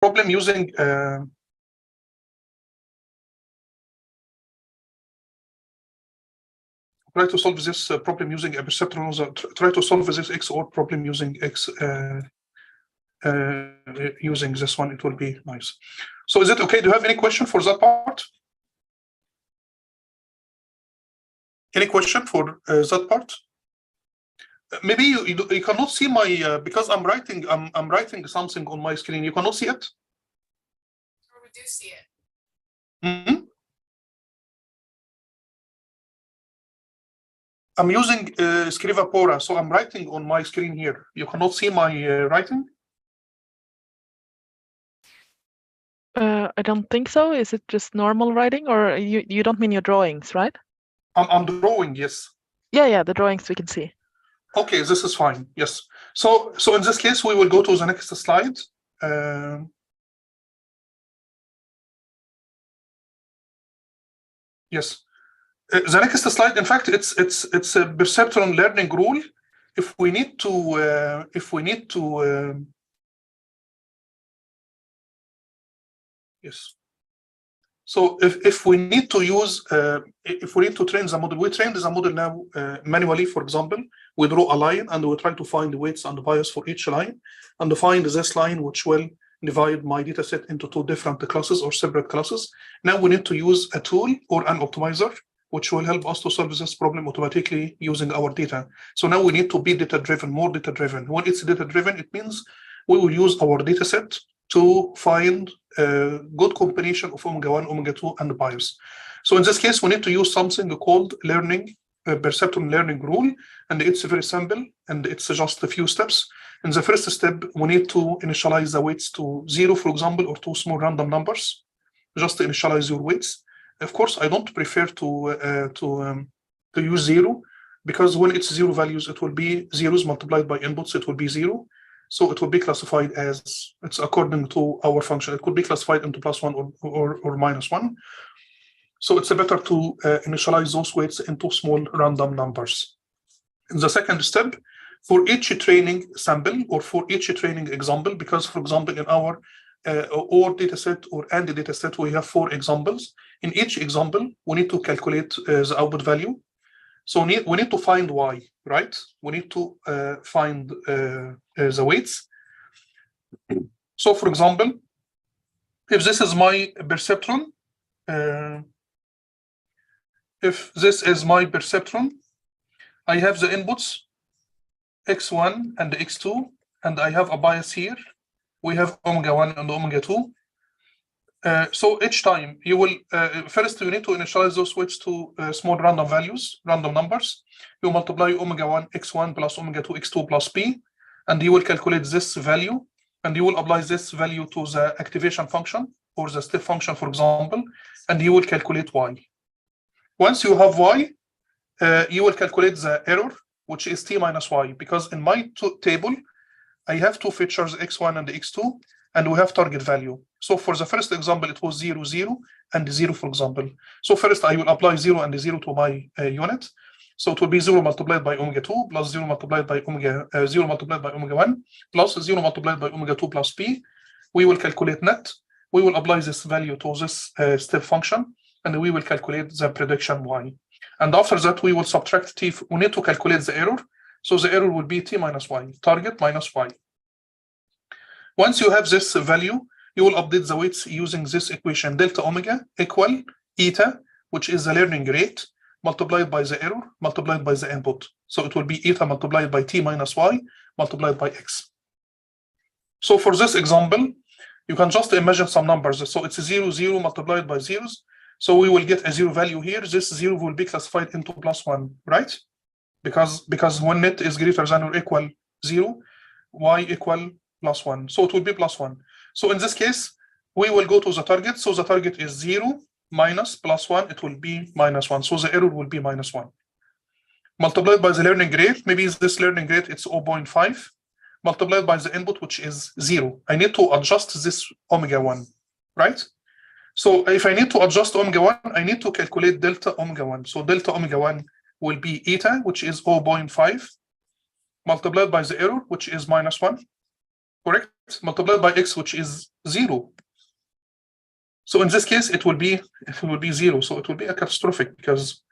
problem using try to solve this problem using a perceptron. Try to solve this XOR problem using using this one. It will be nice. So is it okay? Do you have any question for that part? Any question for that part? Maybe you cannot see my because I'm writing something on my screen. You cannot see it. We do see it. Mm-hmm. I'm using Scrivapora, so I'm writing on my screen here. You cannot see my writing. I don't think so. Is it just normal writing, or you don't mean your drawings, right? I'm drawing, yes. Yeah, the drawings we can see. Okay, this is fine. Yes. So in this case, we will go to the next slide. Yes. The next slide, in fact, it's a perceptron learning rule. If we need to yes. So if we need to use if we need to train the model, we train the model now manually. For example, we draw a line and we try to find the weights and the bias for each line, and find this line which will divide my data set into two different classes or separate classes. Now we need to use a tool or an optimizer which will help us to solve this problem automatically using our data. So now we need to be data-driven, more data-driven. When it's data-driven, it means we will use our data set to find a good combination of omega 1, omega 2, and bias. So in this case, we need to use something called perceptron learning rule, and it's very simple, and it's just a few steps. In the first step, we need to initialize the weights to 0, for example, or two small random numbers. Just to initialize your weights. Of course, I don't prefer to use 0, because when it's 0 values, it will be zeros multiplied by inputs. It will be 0, so it will be classified as it's according to our function. It could be classified into +1 or -1. So it's better to initialize those weights into small random numbers. In the second step, for each training sample or for each training example, because for example in our OR dataset or AND dataset, we have 4 examples. In each example, we need to calculate the output value. So we need to find Y, right? We need to find the weights. So for example, if this is my perceptron, I have the inputs X1 and X2, and I have a bias here. We have omega 1 and omega 2. So each time you will first you need to initialize those weights to small random values, random numbers. You multiply omega 1 X1 plus omega 2 X2 plus P, and you will calculate this value, and you will apply this value to the activation function or the step function, for example, and you will calculate Y. Once you have Y, you will calculate the error, which is T minus Y, because in my table, I have 2 features, X1 and X2, and we have target value. So for the first example, it was 0, 0, and 0, for example. So first I will apply 0 and 0 to my unit. So it will be 0 multiplied by omega 2 plus 0 multiplied by omega 0 multiplied by omega 1 plus 0 multiplied by omega 2 plus P. We will calculate net. We will apply this value to this step function, and we will calculate the prediction Y. And after that, we will subtract T. We need to calculate the error. So the error will be T minus Y, target minus Y. Once you have this value, you will update the weights using this equation, delta omega equal eta, which is the learning rate, multiplied by the error, multiplied by the input. So it will be eta multiplied by T minus Y, multiplied by X. So for this example, you can just imagine some numbers. So it's 0, 0 multiplied by zeros. So we will get a 0 value here. This 0 will be classified into +1, right? Because when net is greater than or equal 0, Y equal +1. So it will be +1. So in this case, we will go to the target. So the target is 0 minus +1. It will be -1. So the error will be -1. Multiplied by the learning rate, maybe this learning rate, it's 0.5. Multiplied by the input, which is 0. I need to adjust this omega 1, right? So if I need to adjust omega 1, I need to calculate delta omega 1. So delta omega 1 will be eta, which is 0.5, multiplied by the error, which is -1. correct? Multiplied by x, which is 0. So in this case, it will be 0. So it will be a catastrophic because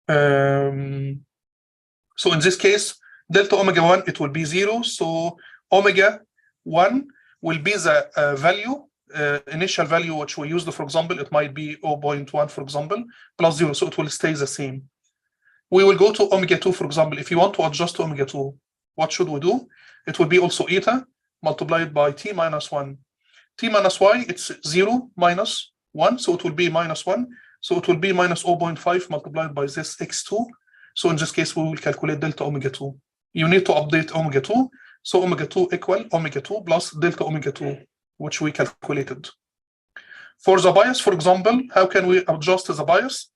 so in this case, delta omega 1, it will be 0. So omega 1 will be the value, initial value which we used. For example, it might be 0.1, for example, plus 0. So it will stay the same. We will go to omega 2, for example. If you want to adjust to omega 2, what should we do? It will be also eta multiplied by t minus 1. T minus y, it's 0 minus 1, so it will be minus 1. So it will be minus 0.5 multiplied by this x2. So in this case, we will calculate delta omega 2. You need to update omega 2. So omega 2 equal omega 2 plus delta omega 2, which we calculated. For the bias, for example, how can we adjust the bias?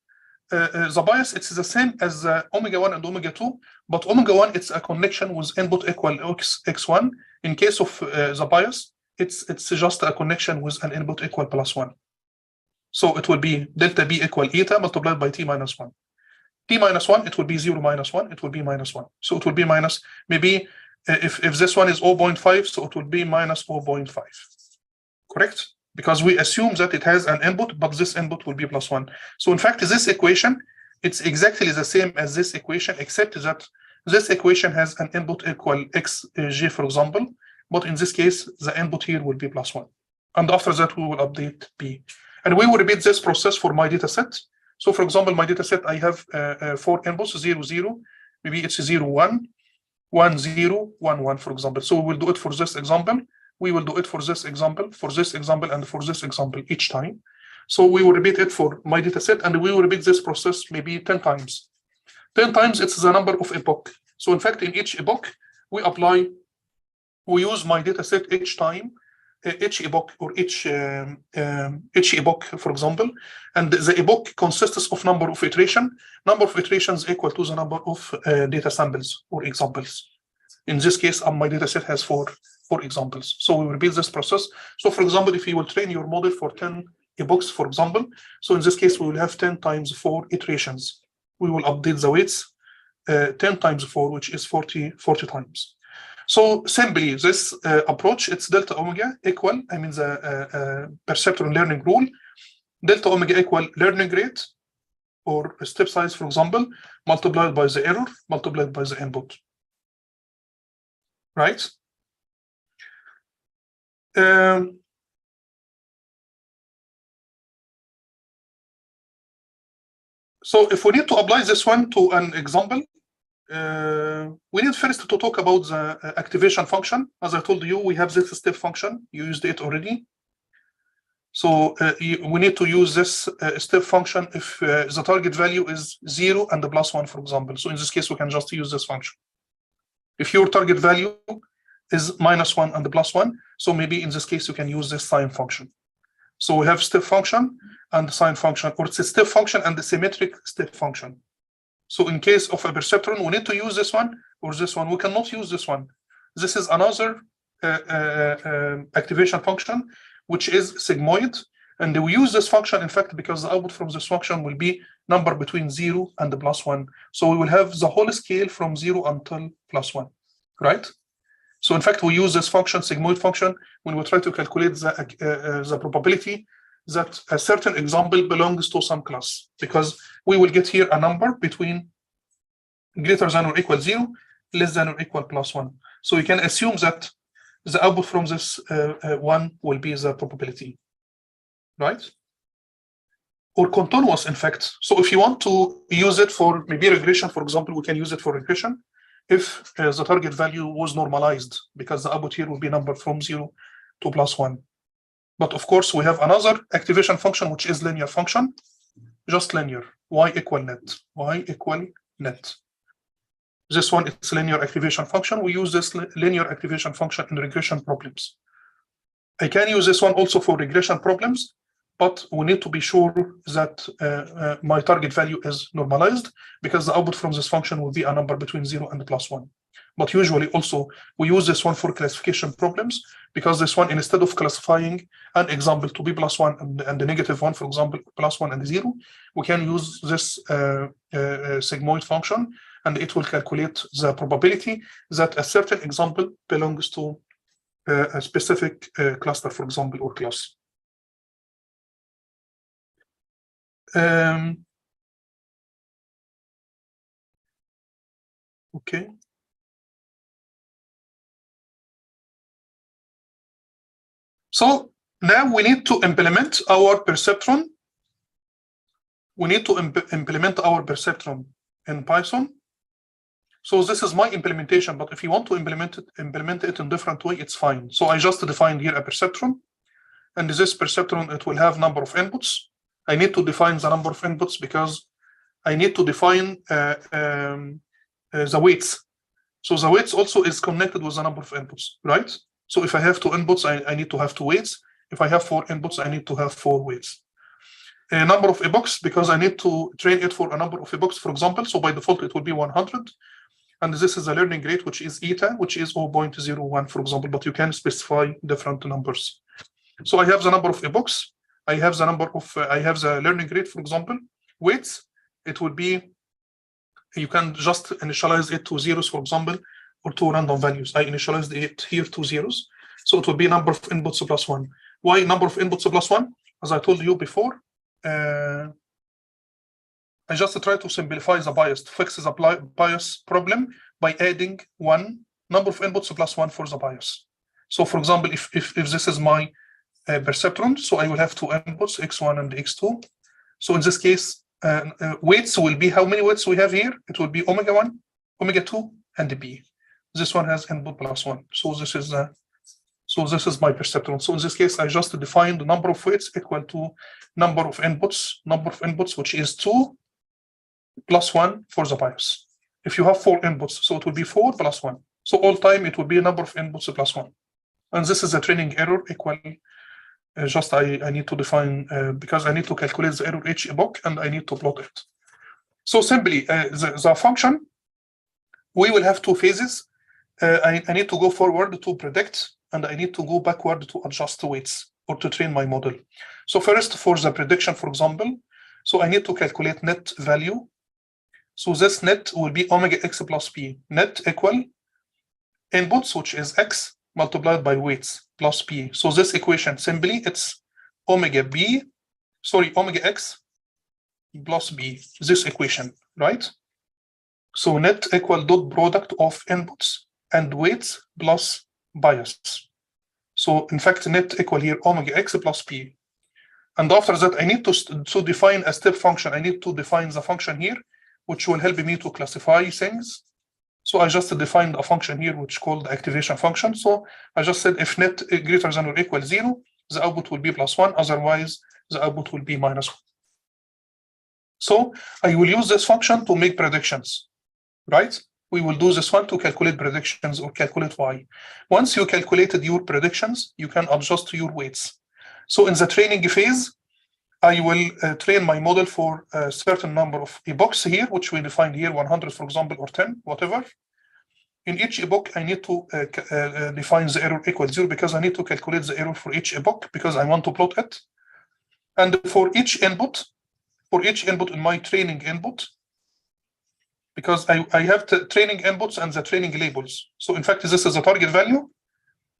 The bias, it's the same as omega 1 and omega 2, but omega 1, it's a connection with input equal x1. In case of the bias, it's just a connection with an input equal plus 1. So it will be delta B equal eta multiplied by t minus 1. T minus 1, it will be 0 minus 1, it will be minus 1. So it will be minus, maybe if this one is 0.5, so it will be minus 0.5. Correct? Because we assume that it has an input, but this input will be plus 1. So in fact, this equation, it's exactly the same as this equation, except that this equation has an input equal xj, for example, but in this case, the input here will be plus 1. And after that, we will update b. And we will repeat this process for my data set. So for example, my data set, I have 4 inputs, 0, 0, maybe it's 0, 1, 1, 0, 1, 1, for example. So we will do it for this example. We will do it for this example, and for this example each time. So we will repeat it for my data set, and we will repeat this process maybe 10 times. 10 times, it's the number of epoch. So in fact, in each epoch, we use my data set each time, each epoch or each epoch, for example, and the epoch consists of number of iteration. Number of iterations equal to the number of data samples or examples. In this case, my data set has 4 examples. So we will repeat this process. So for example, if you will train your model for 10 epochs, for example, so in this case, we will have 10 times 4 iterations. We will update the weights 10 times 4, which is 40 times. So simply, this approach, it's delta omega equal, the perceptron learning rule, delta omega equal learning rate, or step size, for example, multiplied by the error, multiplied by the input. Right? So if we need to apply this one to an example, we need first to talk about the activation function. As I told you, we have this step function. You used it already. So we need to use this step function if the target value is 0 and the plus 1, for example. So in this case, we can just use this function. If your target value is -1 and the plus 1, so maybe in this case, you can use this sine function. So we have step function and the sine function, or it's a step function and the symmetric step function. So in case of a perceptron, we need to use this one or this one. We cannot use this one. This is another activation function, which is sigmoid. And we use this function, in fact, because the output from this function will be number between 0 and the plus 1. So we will have the whole scale from 0 until plus 1, right? So in fact, we use this function, sigmoid function, when we try to calculate the probability that a certain example belongs to some class, because we will get here a number between greater than or equal 0, less than or equal plus 1. So you can assume that the output from this one will be the probability, right? Or continuous, in fact. So if you want to use it for maybe regression, for example, we can use it for regression if the target value was normalized, because the output here will be number from 0 to plus 1. But of course, we have another activation function, which is linear function, just linear, y equal net, y equal net. This one is linear activation function. We use this linear activation function in regression problems. I can use this one also for regression problems, but we need to be sure that my target value is normalized, because the output from this function will be a number between 0 and plus 1. But usually also we use this one for classification problems, because this one, instead of classifying an example to be plus 1 and the negative 1, for example, plus 1 and 0, we can use this sigmoid function, and it will calculate the probability that a certain example belongs to a specific cluster, for example, or class. Okay. So now we need to implement our perceptron. We need to implement our perceptron in Python. So this is my implementation, but if you want to implement it in different way, it's fine. So I just defined here a perceptron, and this perceptron, it will have number of inputs. I need to define the number of inputs because I need to define the weights. So the weights also is connected with the number of inputs, right? So if I have 2 inputs, I need to have 2 weights. If I have 4 inputs, I need to have 4 weights. A number of epochs, because I need to train it for a number of epochs, for example. So by default, it will be 100. And this is a learning rate, which is eta, which is 0.01, for example, but you can specify different numbers. So I have the number of epochs. I have the number of, I have the learning rate, for example. Weights, it would be, you can just initialize it to zeros, for example, or 2 random values. I initialized it here to zeros. So it will be number of inputs plus 1. Why number of inputs plus 1? As I told you before, I just try to simplify the bias, to fix the bias problem by adding 1 number of inputs plus 1 for the bias. So for example, if this is my perceptron, so I will have 2 inputs, x1 and x2. So in this case, weights will be, how many weights we have here? It will be omega 1, omega 2, and b. This one has input plus 1. So this is my perceptron. So in this case, I just defined the number of weights equal to number of inputs, which is 2 plus 1 for the bias. If you have 4 inputs, so it will be 4 plus 1. So all time it will be a number of inputs plus 1. And this is a training error equal, just I need to define, because I need to calculate the error each epoch and I need to plot it. So simply, the function, we will have 2 phases. I need to go forward to predict, and I need to go backward to adjust the weights or to train my model. So first, for the prediction, for example, so I need to calculate net value. So this net will be omega x plus p. Net equal inputs, which is x, multiplied by weights plus p. So this equation, simply, it's omega x plus b, this equation, right? So net equal dot product of inputs and weights plus bias. So in fact, net equal here omega x plus p. And after that, I need to define a step function. I need to define the function here, which will help me to classify things. So I just defined a function here, which is called the activation function. So I just said if net greater than or equal 0, the output will be plus 1. Otherwise, the output will be minus 1. So I will use this function to make predictions, right? We will do this one to calculate predictions or calculate y. Once you calculated your predictions, you can adjust your weights. So in the training phase, I will train my model for a certain number of epochs here, which we defined here, 100, for example, or 10, whatever. In each epoch, I need to define the error equal 0 because I need to calculate the error for each epoch because I want to plot it. And for each input in my training input, because I have the training inputs and the training labels. So in fact, this is a target value,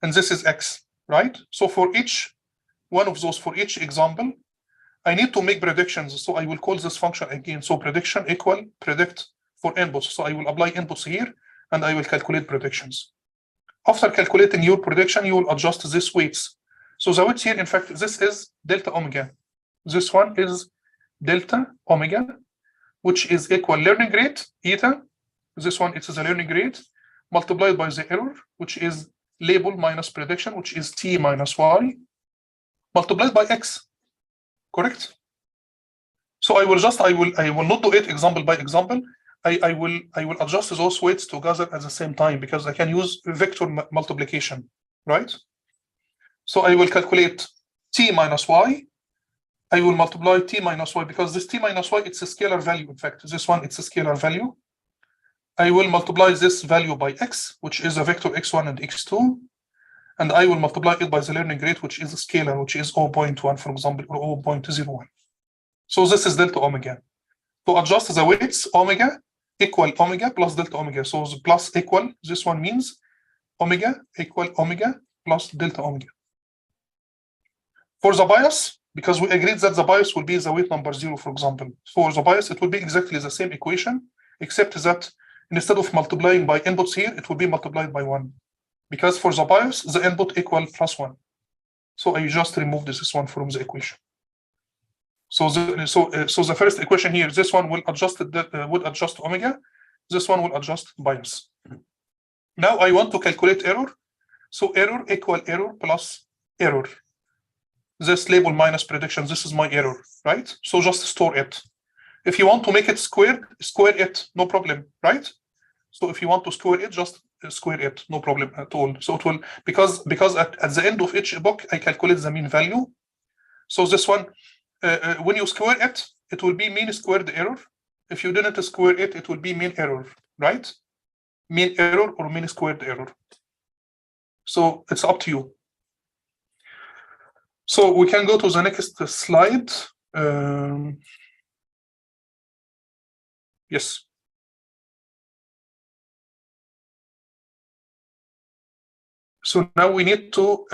and this is x, right? So for each one of those, for each example, I need to make predictions. So I will call this function again. So prediction equal predict for inputs. So I will apply inputs here, and I will calculate predictions. After calculating your prediction, you will adjust these weights. So the weights here, in fact, this is delta omega. This one is delta omega, which is equal learning rate, eta. This one, it is a learning rate, multiplied by the error, which is label minus prediction, which is t minus y, multiplied by x. Correct? So I will not do it example by example. I will adjust those weights together at the same time because I can use vector multiplication, right? So I will calculate t minus y. I will multiply t minus y because this t minus y, it's a scalar value. In fact, this one, it's a scalar value. I will multiply this value by x, which is a vector x1 and x2. And I will multiply it by the learning rate, which is a scalar, which is 0.1, for example, or 0.01. So this is delta omega. To adjust the weights, omega equal omega plus delta omega. So the plus equal, this one means omega equal omega plus delta omega. For the bias, because we agreed that the bias will be the weight number 0, for example. For the bias, it will be exactly the same equation, except that instead of multiplying by inputs here, it will be multiplied by 1. Because for the bias, the input equal plus 1. So I just remove this one from the equation. So the first equation here, this one will adjust omega, this one will adjust bias. Now I want to calculate error. So error equal error plus error. This label minus prediction, this is my error, right? So just store it. If you want to make it squared, square it, no problem, right? So if you want to square it, just square it, no problem at all. So it will, because at the end of each epoch, I calculate the mean value. So this one, when you square it, it will be mean squared error. If you didn't square it, it will be mean error, right? Mean error or mean squared error. So it's up to you. So we can go to the next slide. Yes. So now we need to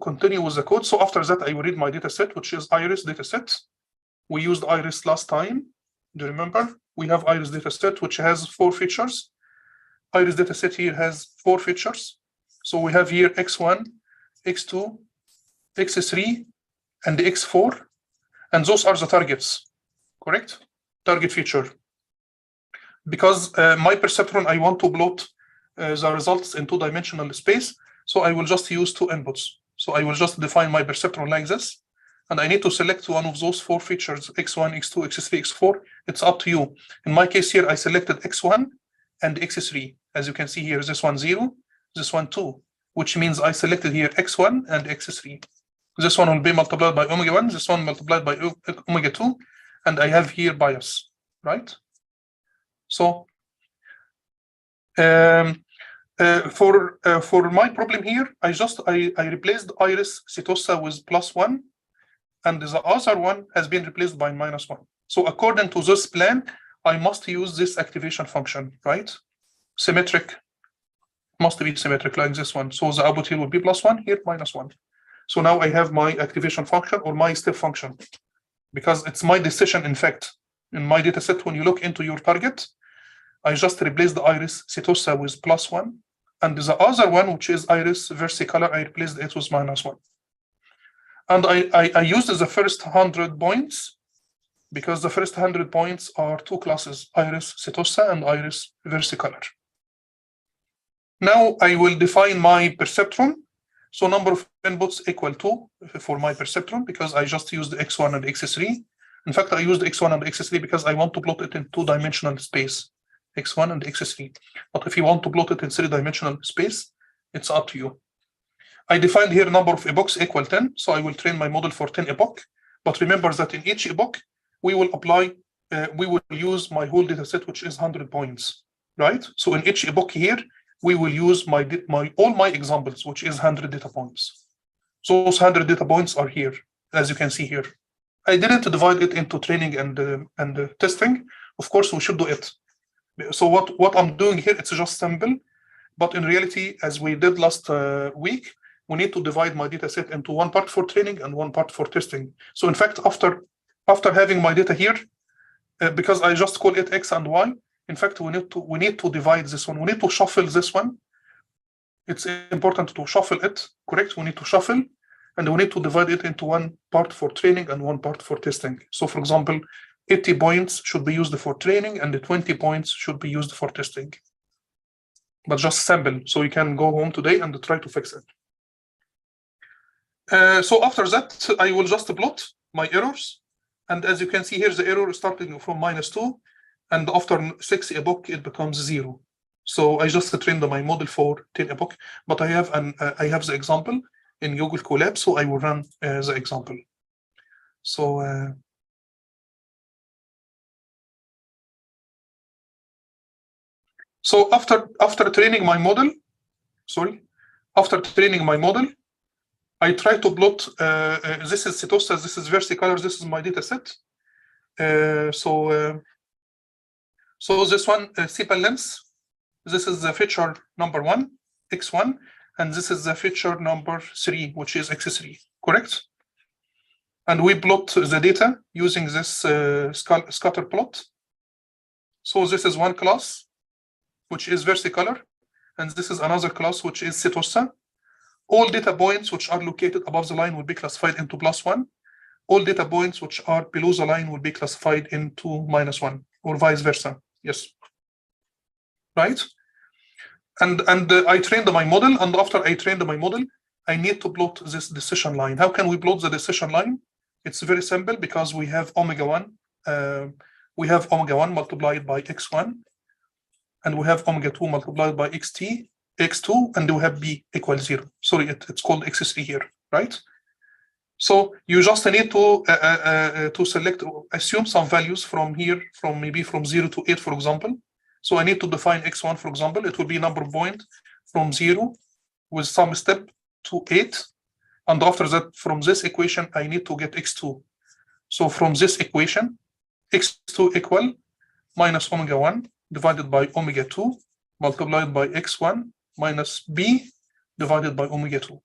continue with the code. So after that, I will read my data set, which is iris data set. We used iris last time. Do you remember? We have iris data set, which has 4 features. Iris data set here has 4 features. So we have here x1, x2, x3, and x4. And those are the targets, correct? Target feature. Because my perceptron, I want to plot the results in 2-dimensional space. So I will just use 2 inputs. So I will just define my perceptron like this. And I need to select one of those 4 features, x1, x2, x3, x4. It's up to you. In my case here, I selected x1 and x3. As you can see here, this one 0, this one 2, which means I selected here x1 and x3. This one will be multiplied by omega 1, this one multiplied by omega 2, and I have here bias, right? So for my problem here, I replaced iris setosa with +1, and the other one has been replaced by -1. So according to this plan, I must use this activation function, right? Symmetric, must be symmetric like this one. So the output here will be +1, here -1. So now I have my activation function or my step function, because it's my decision. In fact, in my data set, when you look into your target, I just replaced the iris setosa with +1, and the other one, which is iris versicolor, I replaced it with -1. And I used the first 100 points because the first 100 points are 2 classes, iris setosa and iris versicolor. Now I will define my perceptron. So number of inputs equal 2 for my perceptron, because I just used x1 and x3. In fact, I used x1 and x3 because I want to plot it in 2-dimensional space, x1 and x3. But if you want to plot it in 3-dimensional space, it's up to you. I defined here number of epochs equal 10, so I will train my model for 10 epoch. But remember that in each epoch, we will use my whole data set, which is 100 points, right? So in each epoch here, we will use all my examples, which is 100 data points. So those 100 data points are here, as you can see here. I didn't divide it into training and testing. Of course, we should do it. So what I'm doing here, it's just simple. But in reality, as we did last week, we need to divide my data set into 1 part for training and 1 part for testing. So in fact, after having my data here, because I just call it X and Y, in fact, we need to divide this one. We need to shuffle this one. It's important to shuffle it, correct? We need to shuffle, and we need to divide it into 1 part for training and 1 part for testing. So for example, 80 points should be used for training and the 20 points should be used for testing. But just sample, so you can go home today and try to fix it. So after that, I will just plot my errors. And as you can see here, the error is starting from -2. And after 6 epoch, it becomes 0. So I just trained my model for 10 epoch, but I have the example in Google Colab, so I will run the example. So after training my model, I try to plot. This is setosa, this is versicolor, this is my data set. So this one, sepal length, this is the feature number 1, x1, and this is the feature number 3, which is x3, correct? And we plot the data using this scatter plot. So this is one class, which is versicolor, and this is another class, which is setosa. All data points which are located above the line will be classified into +1. All data points which are below the line will be classified into -1, or vice versa. Yes. Right? And I trained my model, and after I trained my model, I need to plot this decision line. How can we plot the decision line? It's very simple, because we have omega 1 multiplied by x1, and we have omega 2 multiplied by x2, and we have b equals 0. Sorry, it's called x3 here, right? So you just need to select, assume some values from here, maybe from 0 to 8, for example. So I need to define x1, for example. It will be number point from 0 with some step to 8. And after that, from this equation, I need to get x2. So from this equation, x2 equal minus omega 1 divided by omega 2 multiplied by x1 minus b divided by omega 2.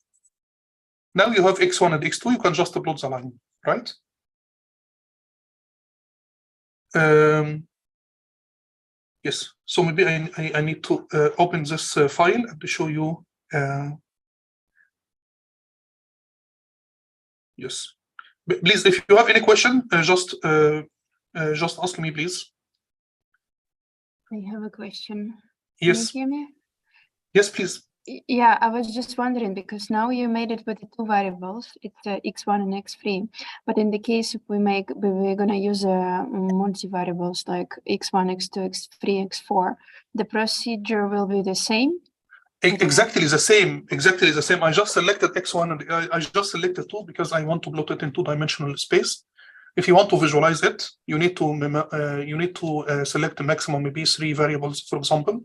Now you have x1 and x2, you can just plot the line, right? Yes, so maybe I need to open this file and to show you. Yes, please, if you have any question, just ask me, please. I have a question. Yes. Can you hear me? Yes, please. Yeah, I was just wondering, because now you made it with the two variables, it's x1 and x3. But in the case if we're gonna use multi-variables like x1, x2, x3, x4, the procedure will be the same? Exactly the same. Exactly the same. I just selected x1 and I just selected 2 because I want to plot it in two-dimensional space. If you want to visualize it, you need to select the maximum, maybe 3 variables, for example.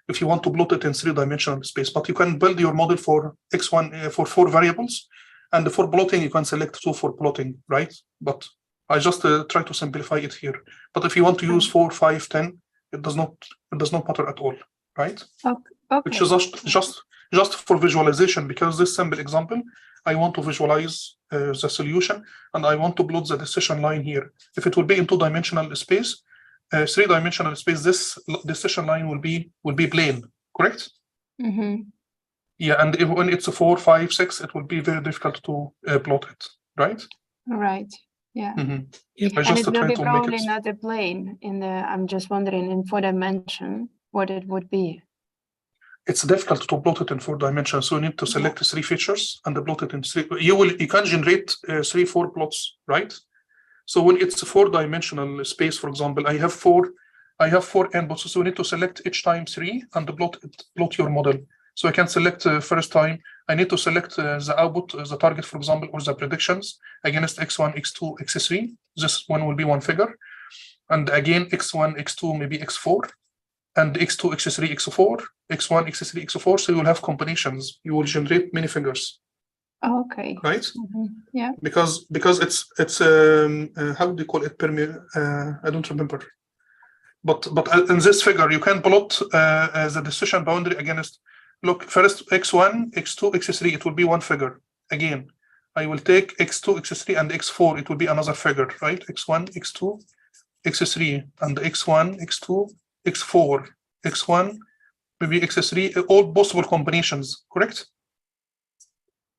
If you want to plot it in 3-dimensional space, but you can build your model for x1 for 4 variables, and for plotting you can select 2 for plotting, right? But I just try to simplify it here. But if you want to use 4, 5, 10, it does not matter at all, right? Okay. Which is just for visualization, because this simple example, I want to visualize the solution, and I want to plot the decision line here. If it will be in 2-dimensional space, 3-dimensional space, this decision line will be plane, correct? Mm-hmm. Yeah, and when it's a 4, 5, 6, it will be very difficult to plot it, right? Right. Yeah. Mm-hmm. Yep. And it will be probably not a plane in the. I'm just wondering, in 4 dimension, what it would be. It's difficult to plot it in 4 dimensions, so you need to select 3 features and plot it in 3. You can generate 3, 4 plots, right? So when it's a 4-dimensional space, for example, I have 4 inputs, so we need to select each time 3 and plot your model. So I can select first time, I need to select the output, the target, for example, or the predictions against x1, x2, x3. This one will be one figure. And again, x1, x2, maybe x4, and x2, x3, x4, x1, x3, x4. So you will have combinations. You will generate many figures. Okay. Right? Mm-hmm. Yeah. Because it's how do you call it? I don't remember. But in this figure, you can plot the decision boundary against. Look, first x1, x2, x3. It will be one figure. Again, I will take x2, x3, and x4. It will be another figure, right? x1, x2, x3, and x1, x2, x4, x1, maybe x3. All possible combinations, correct?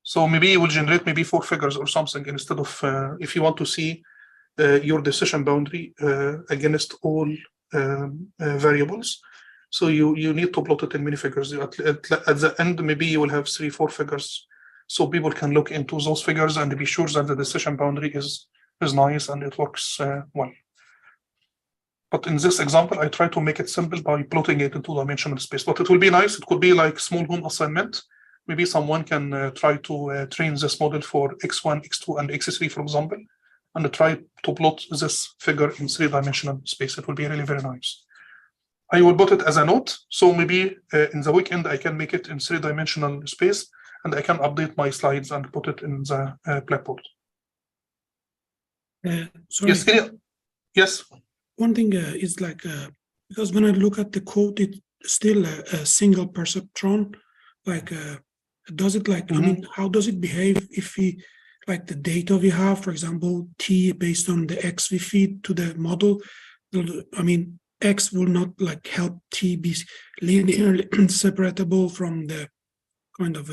So maybe you will generate maybe 4 figures or something, instead of if you want to see your decision boundary against all variables. So you need to plot it in many figures. At the end, maybe you will have 3, 4 figures, so people can look into those figures and be sure that the decision boundary is nice and it works well. But in this example, I try to make it simple by plotting it in 2-dimensional space. But it will be nice. It could be like small home assignment. Maybe someone can try to train this model for x1, x2, and x3, for example, and try to plot this figure in 3-dimensional space. It will be really very nice. I will put it as a note. So maybe in the weekend, I can make it in 3-dimensional space, and I can update my slides and put it in the Blackboard. Sorry. Yes. Yes. One thing is like, because when I look at the code, it's still a single perceptron, like does it like, I mean, how does it behave if we, like the data we have, for example, T based on the X we feed to the model, I mean, X will not like help T be linearly separable from the kind of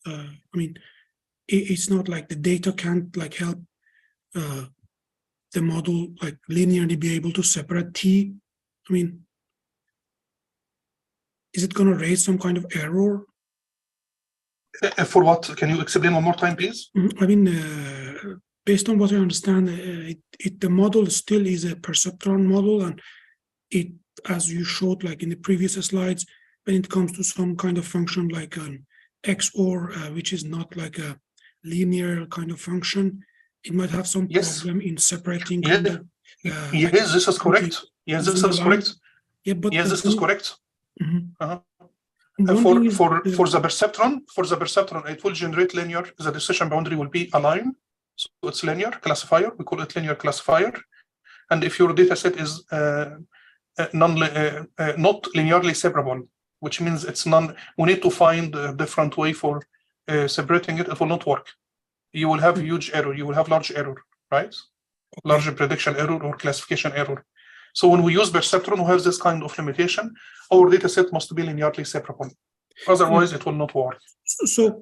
I mean, it's not like the data can't like help the model like linearly be able to separate T. I mean, is it going to raise some kind of error? For what? Can you explain one more time, please? I mean, based on what I understand, the model still is a perceptron model, and it, as you showed like in the previous slides, when it comes to some kind of function like an XOR, which is not like a linear kind of function, it might have some problem in separating. Yes, like, this is correct. Yes, this is correct. Yeah, but yes, this is correct. Mm-hmm. For the perceptron, it will generate linear. The decision boundary will be aligned, so it's linear classifier. We call it linear classifier. And if your data set is not linearly separable, which means it's we need to find a different way for separating it. It will not work. You will have huge error. You will have large error, right? Large prediction error or classification error. So when we use perceptron, who has this kind of limitation, our data set must be linearly separable. Otherwise, it will not work. So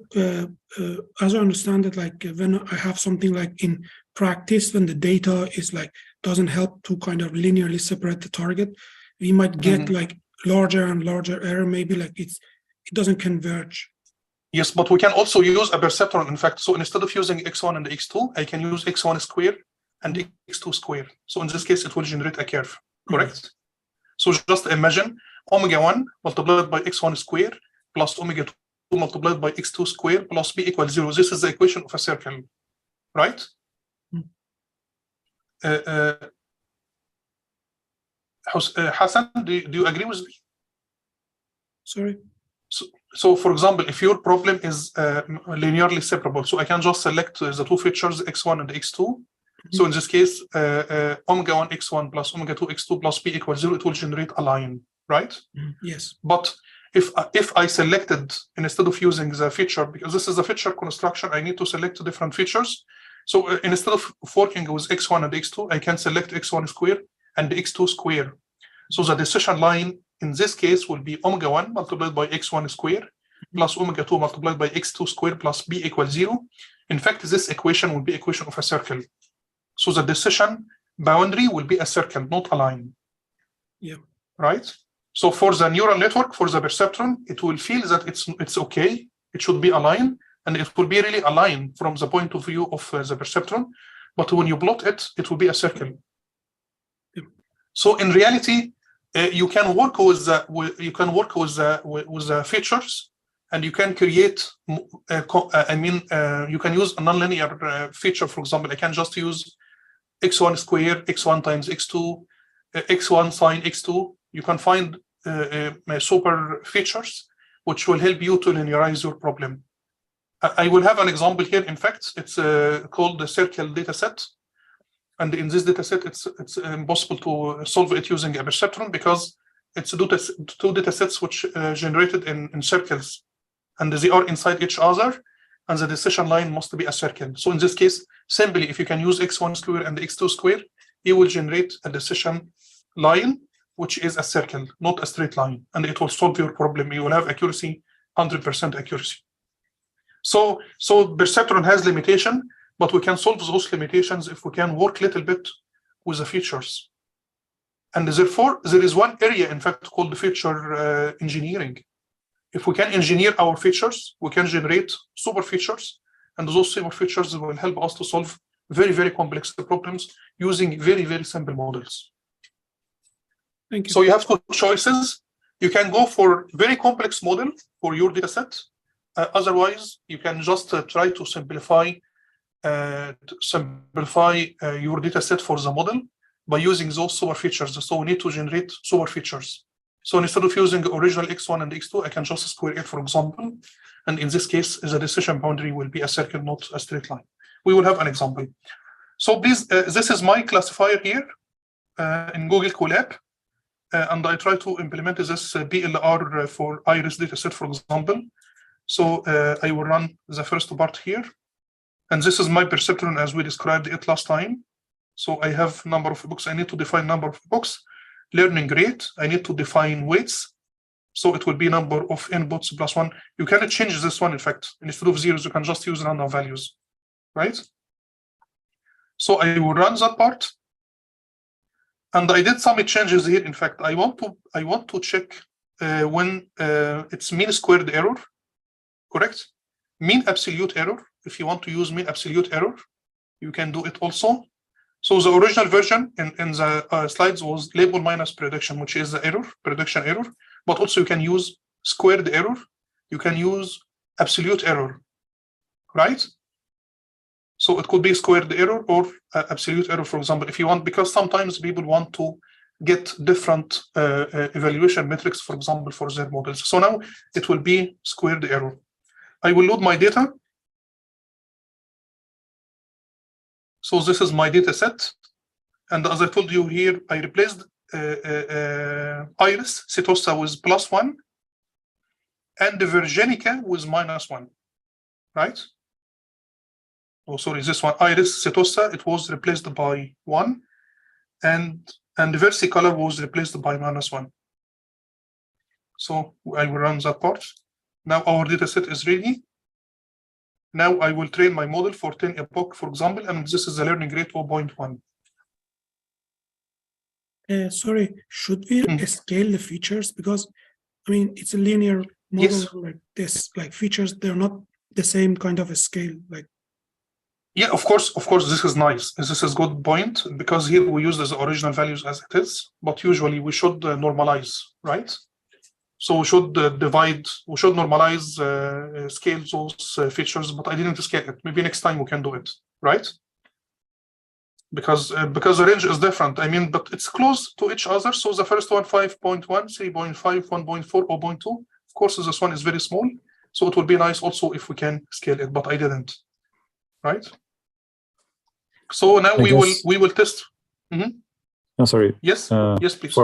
as I understand it, like when I have something like in practice, when the data is like doesn't help to kind of linearly separate the target, we might get like larger and larger error. Maybe like it doesn't converge. Yes, but we can also use a perceptron. In fact, so instead of using x1 and x2, I can use x1 square and x2 square. So in this case, it will generate a curve, correct? So just imagine omega1 multiplied by x1 square plus omega2 multiplied by x2 square plus b equals 0. This is the equation of a circle, right? Hassan, do you agree with me? Sorry? So for example, if your problem is linearly separable, so I can just select the two features, x1 and x2. So in this case, omega1 x1 plus omega2 x2 plus b equals 0, it will generate a line, right? Yes. But if I selected, instead of using the feature, because this is a feature construction, I need to select different features. So instead of working with x1 and x2, I can select x1 square and x2 square. So the decision line in this case will be omega1 multiplied by x1 square plus omega2 multiplied by x2 square plus b equals 0. In fact, this equation will be equation of a circle. So the decision boundary will be a circle, not a line. Yeah. Right? So for the neural network, for the perceptron, it will feel that it's okay. It should be aligned, and it will be really aligned from the point of view of the perceptron. But when you plot it, it will be a circle. Yeah. So in reality, you can work with the features, and you can create. You can use a nonlinear feature. For example, I can just use x1 square, x1 times x2, x1 sine x2. You can find super features which will help you to linearize your problem. I will have an example here. In fact, it's called the circle dataset. And in this dataset, it's impossible to solve it using a perceptron because it's two datasets which generated in circles, and they are inside each other, and the decision line must be a circle. So in this case, simply if you can use x1 square and x2 square, you will generate a decision line which is a circle, not a straight line, and it will solve your problem. You will have accuracy, 100% accuracy. So perceptron has limitation, but we can solve those limitations if we can work a little bit with the features. And therefore, there is one area, in fact, called the feature engineering. If we can engineer our features, we can generate super features, and those super features will help us to solve very, very complex problems using very, very simple models. Thank you. So you have two choices. You can go for very complex model for your data set. Otherwise, you can just try to simplify your data set for the model by using those super features. So we need to generate super features. So instead of using the original x1 and x2, I can just square it, for example. And in this case, the decision boundary will be a circle, not a straight line. We will have an example. So please, this is my classifier here in Google Colab. And I try to implement this BLR for iris dataset, for example. So I will run the first part here. And this is my perceptron as we described it last time. So I have number of epochs. I need to define number of epochs. Learning rate, I need to define weights. So it will be number of inputs plus 1. You cannot change this one, in fact. Instead of zeros, you can just use random values, right? So I will run that part. And I did some changes here. In fact, I want to check when it's mean squared error, correct? Mean absolute error. If you want to use mean absolute error, you can do it also. So the original version in the slides was label minus prediction, which is the error, prediction error. But also you can use squared error. You can use absolute error, right? So it could be squared error or absolute error, for example, if you want, because sometimes people want to get different evaluation metrics, for example, for their models. So now it will be squared error. I will load my data. So this is my data set. And as I told you here, I replaced Iris Setosa with +1 and the Virginica with -1, right? Oh, sorry, this one, Iris Setosa, it was replaced by 1, and Versicolor was replaced by -1. So I will run that part. Now our data set is ready. Now I will train my model for 10 epoch, for example, and this is the learning rate 0.1. Sorry, should we scale the features? Because, I mean, it's a linear model, Yes. like this, like features, they're not the same kind of a scale, like. Yeah, of course, this is nice. This is good point, because here we use the original values as it is, but usually we should normalize, right? So we should we should normalize, scale those features, but I didn't scale it. Maybe next time we can do it, right? Because the range is different. I mean, but it's close to each other. So the first one, 5.1, 3.5, 1.4, 0.2. Of course, this one is very small. So it would be nice also if we can scale it, but I didn't, right? So now we will test. No, sorry. Yes, yes, please.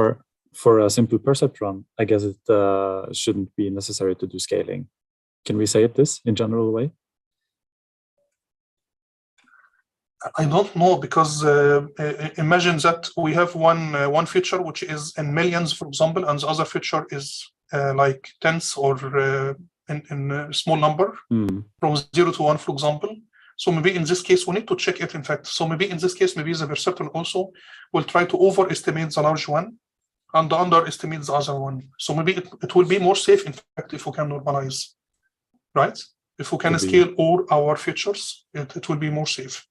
For a simple perceptron, I guess it shouldn't be necessary to do scaling. Can we say it this in general way? I don't know, because imagine that we have one feature which is in millions, for example, and the other feature is like tenths or in a small number from 0 to 1, for example. So maybe in this case, we need to check it, in fact. So maybe in this case, maybe the perceptron also will try to overestimate the large one and underestimate the other one. So maybe it will be more safe, in fact, if we can normalize, right? If we can scale all our features, it will be more safe.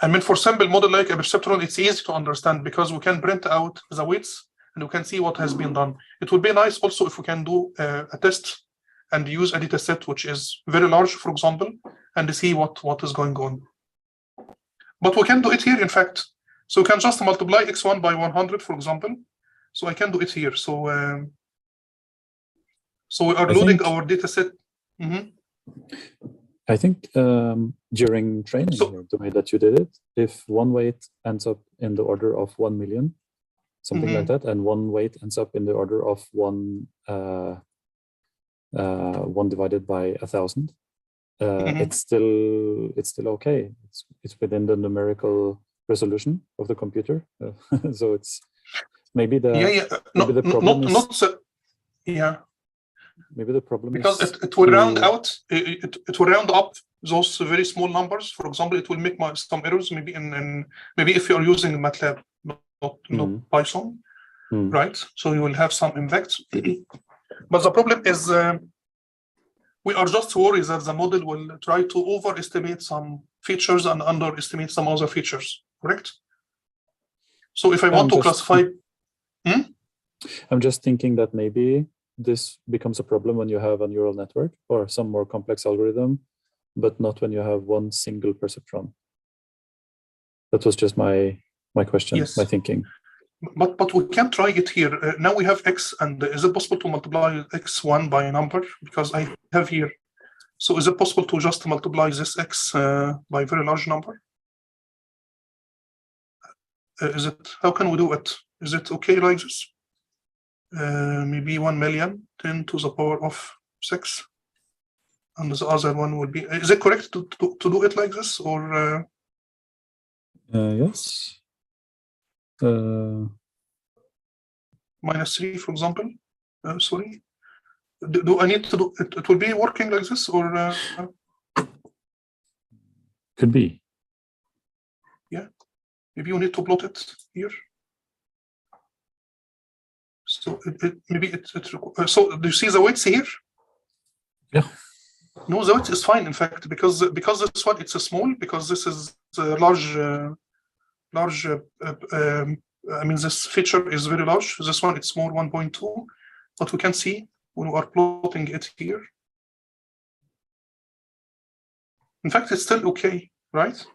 I mean, for simple model like a perceptron, it's easy to understand because we can print out the weights and we can see what has been done. It would be nice also if we can do a test and use a data set which is very large, for example, and see what is going on. But we can do it here, in fact. So we can just multiply x1 by 100, for example. So I can do it here. So we are loading our data set. I think during training, the way that you did it, if one weight ends up in the order of 1 million, something like that, and one weight ends up in the order of 1 divided by 1,000, it's still okay. It's within the numerical resolution of the computer. So it's maybe the the problem is maybe the problem because is it will round out, it will round up those very small numbers. For example, it will make some errors maybe maybe if you are using MATLAB, not Python, right? So you will have some impacts. But the problem is we are just worried that the model will try to overestimate some features and underestimate some other features, correct? So if I want to classify... I'm just thinking that maybe this becomes a problem when you have a neural network or some more complex algorithm, but not when you have one single perceptron. That was just my question, my thinking. But we can try it here. Now we have x, and is it possible to multiply x1 by a number? Because I have here. So is it possible to just multiply this x by a very large number? How can we do it? Is it okay like this? Maybe 1 million, 10 to the power of 6. And the other one will be, is it correct to do it like this, or? Yes. -3, for example. Sorry. Do I need to do it? It will be working like this, or? Could be. Yeah. Maybe you need to plot it here. So maybe it's so do you see the weights here? Yeah. No, the weight is fine, in fact, because this one it's a small, because this is a large. I mean, this feature is very large. This one it's more 1.2, but we can see when we are plotting it here. In fact, it's still okay, right?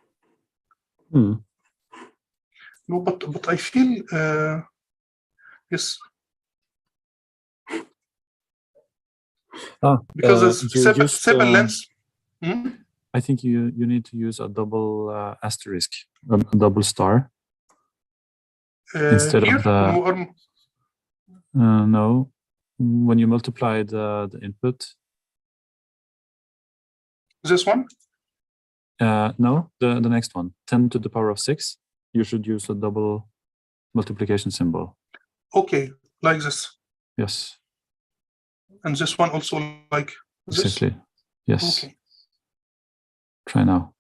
Hmm. No, but I feel yes. Because there's seven lengths. I think you need to use a double asterisk, a double star, instead here, of the. No, when you multiply the input. This one? No, the next one, 10 to the power of 6. You should use a double multiplication symbol. Okay, like this. Yes. And this one also like this? Exactly. Yes. Okay. Try now.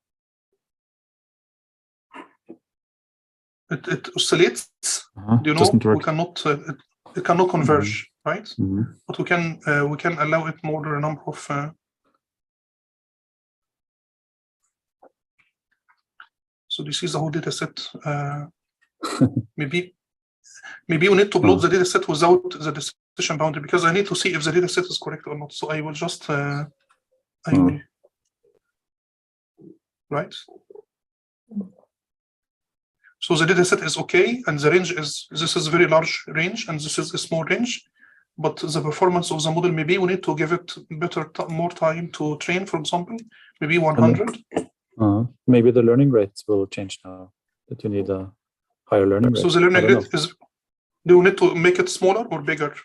It oscillates. Do you know? Doesn't work. We cannot. It cannot converge, right? Mm-hmm. But we can allow it more number of. So this is the whole data set. Maybe we need to plot the data set without the decision boundary, because I need to see if the data set is correct or not. So I will just will, right? So the data set is okay, and the range is, this is very large range, and this is a small range. But the performance of the model, maybe we need to give it more time to train, for example, maybe 100. Maybe the learning rates will change now, that you need a higher learning rate. So the learning rate is, do you need to make it smaller or bigger?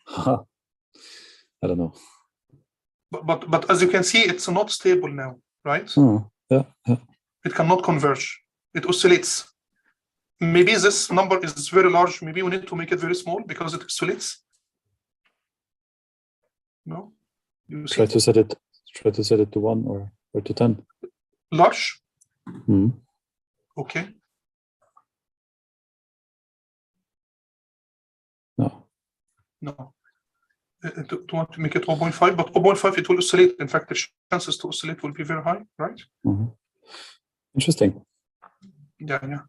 I don't know. But as you can see, it's not stable now, right? Yeah. It cannot converge. It oscillates. Maybe this number is very large. Maybe we need to make it very small because it oscillates. No. You try to set it to 1 or to 10. Large. Okay. No. Do want to make it 0.5, but 0.5 it will oscillate. In fact, the chances to oscillate will be very high, right? Interesting. Yeah.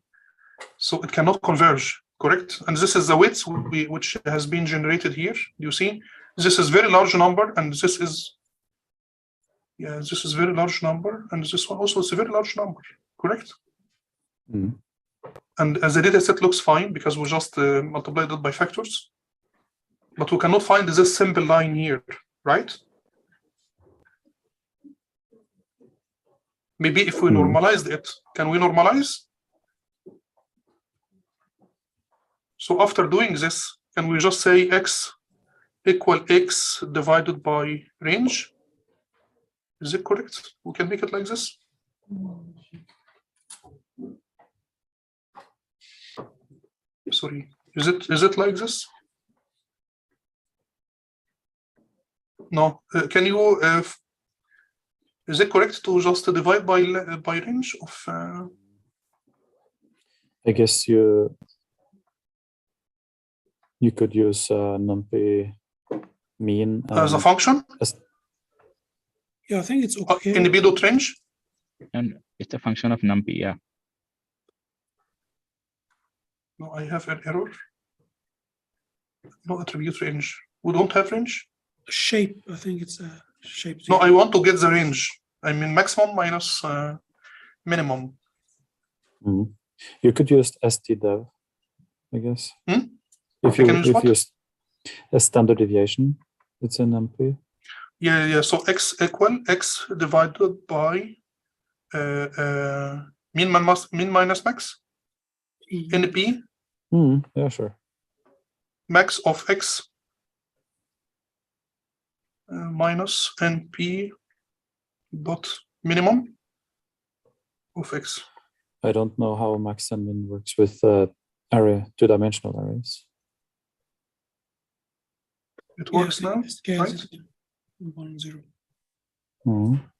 So it cannot converge, correct? And this is the weights which has been generated here. You see, this is very large number, and this is very large number, and this one also is a very large number, correct? And as the data set looks fine because we just multiplied it by factors, but we cannot find this simple line here, right? Maybe if we normalized it, can we normalize? So after doing this, can we just say x equal x divided by range? Is it correct? We can make it like this. Sorry, is it like this? No. Can you? Is it correct to just divide by range of? I guess you could use numpy mean as a function. Yeah, I think it's okay. In the b dot range. And it's a function of numpy, yeah. No, I have an error. No attribute range. We don't have range. Shape. I think it's a shape. No, I want to get the range. I mean maximum minus minimum. You could use stdev, I guess. If you use a standard deviation, it's in NumPy. Yeah. So x equal x divided by min minus max. NP. Yeah, sure. Max of x minus NP dot minimum of X. I don't know how max and min works with array, two-dimensional arrays. It works Yeah, now, in this case, right? it's 1, 0. Mhm.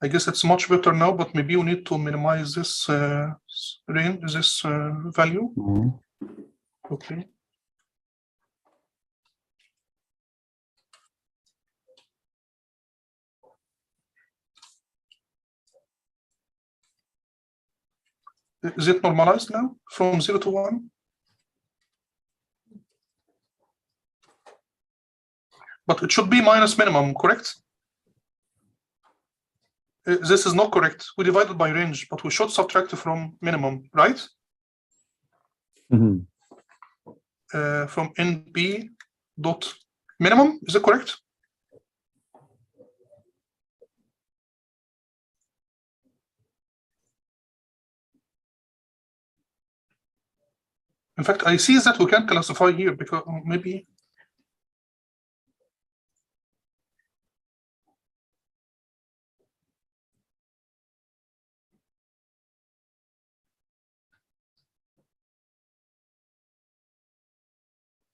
I guess it's much better now, but maybe you need to minimize this range, this value. Mhm. Okay. Is it normalized now from 0 to 1? But it should be minus minimum, correct? This is not correct. We divided by range, but we should subtract from minimum, right? Mhm. From NP dot minimum, is it correct? In fact, I see that we can classify here because maybe.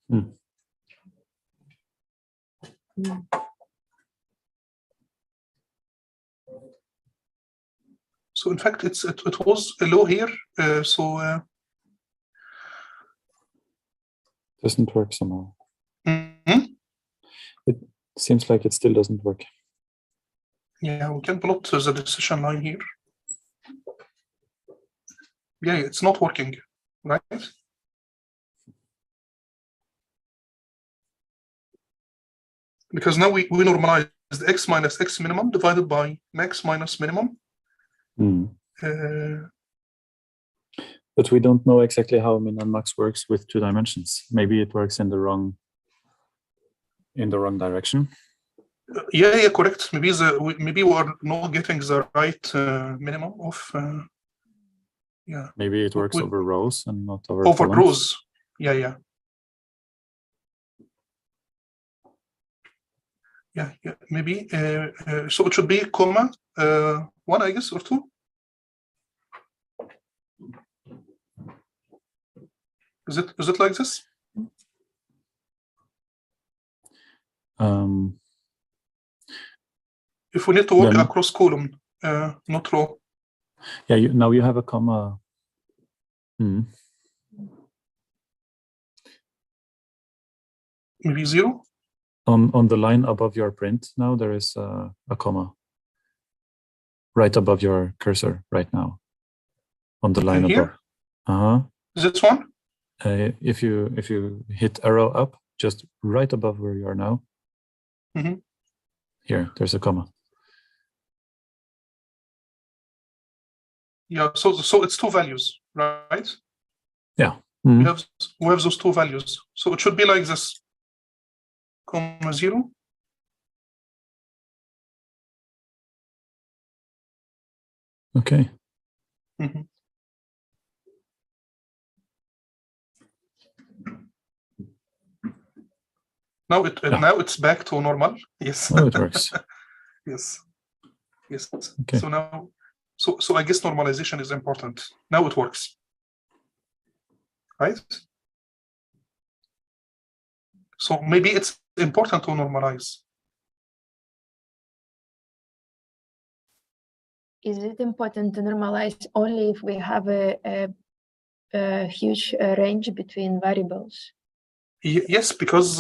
Hmm. So in fact, it was a low here. Doesn't work somehow. Mhm. It seems like it still doesn't work. Yeah, we can plot the decision line here. Yeah, it's not working, right? Because now we normalize the x minus x minimum divided by max minus minimum. Mm. But we don't know exactly how min and max works with two dimensions. Maybe it works in the wrong direction. Yeah, correct. Maybe we are not getting the right minimum of. Yeah. Maybe it works over rows and not over columns. Rows. Yeah. Yeah. Maybe. So it should be comma 1, I guess, or 2. Is it like this? If we need to work across column, not row. Yeah, now you have a comma. Maybe 0. On the line above your print, now there is a comma. Right above your cursor right now. On the line here? above. This one? If you hit arrow up, just right above where you are now. Mm-hmm. Here, there's a comma. Yeah, so it's 2 values, right? Yeah. We have those 2 values. So it should be like this. Comma 0. Okay. Mm-hmm. Now it's back to normal. Yes. Oh, it works. Yes. Okay. So now, so I guess normalization is important. Now it works, right? So maybe it's important to normalize. Is it important to normalize only if we have a huge range between variables? Yes, because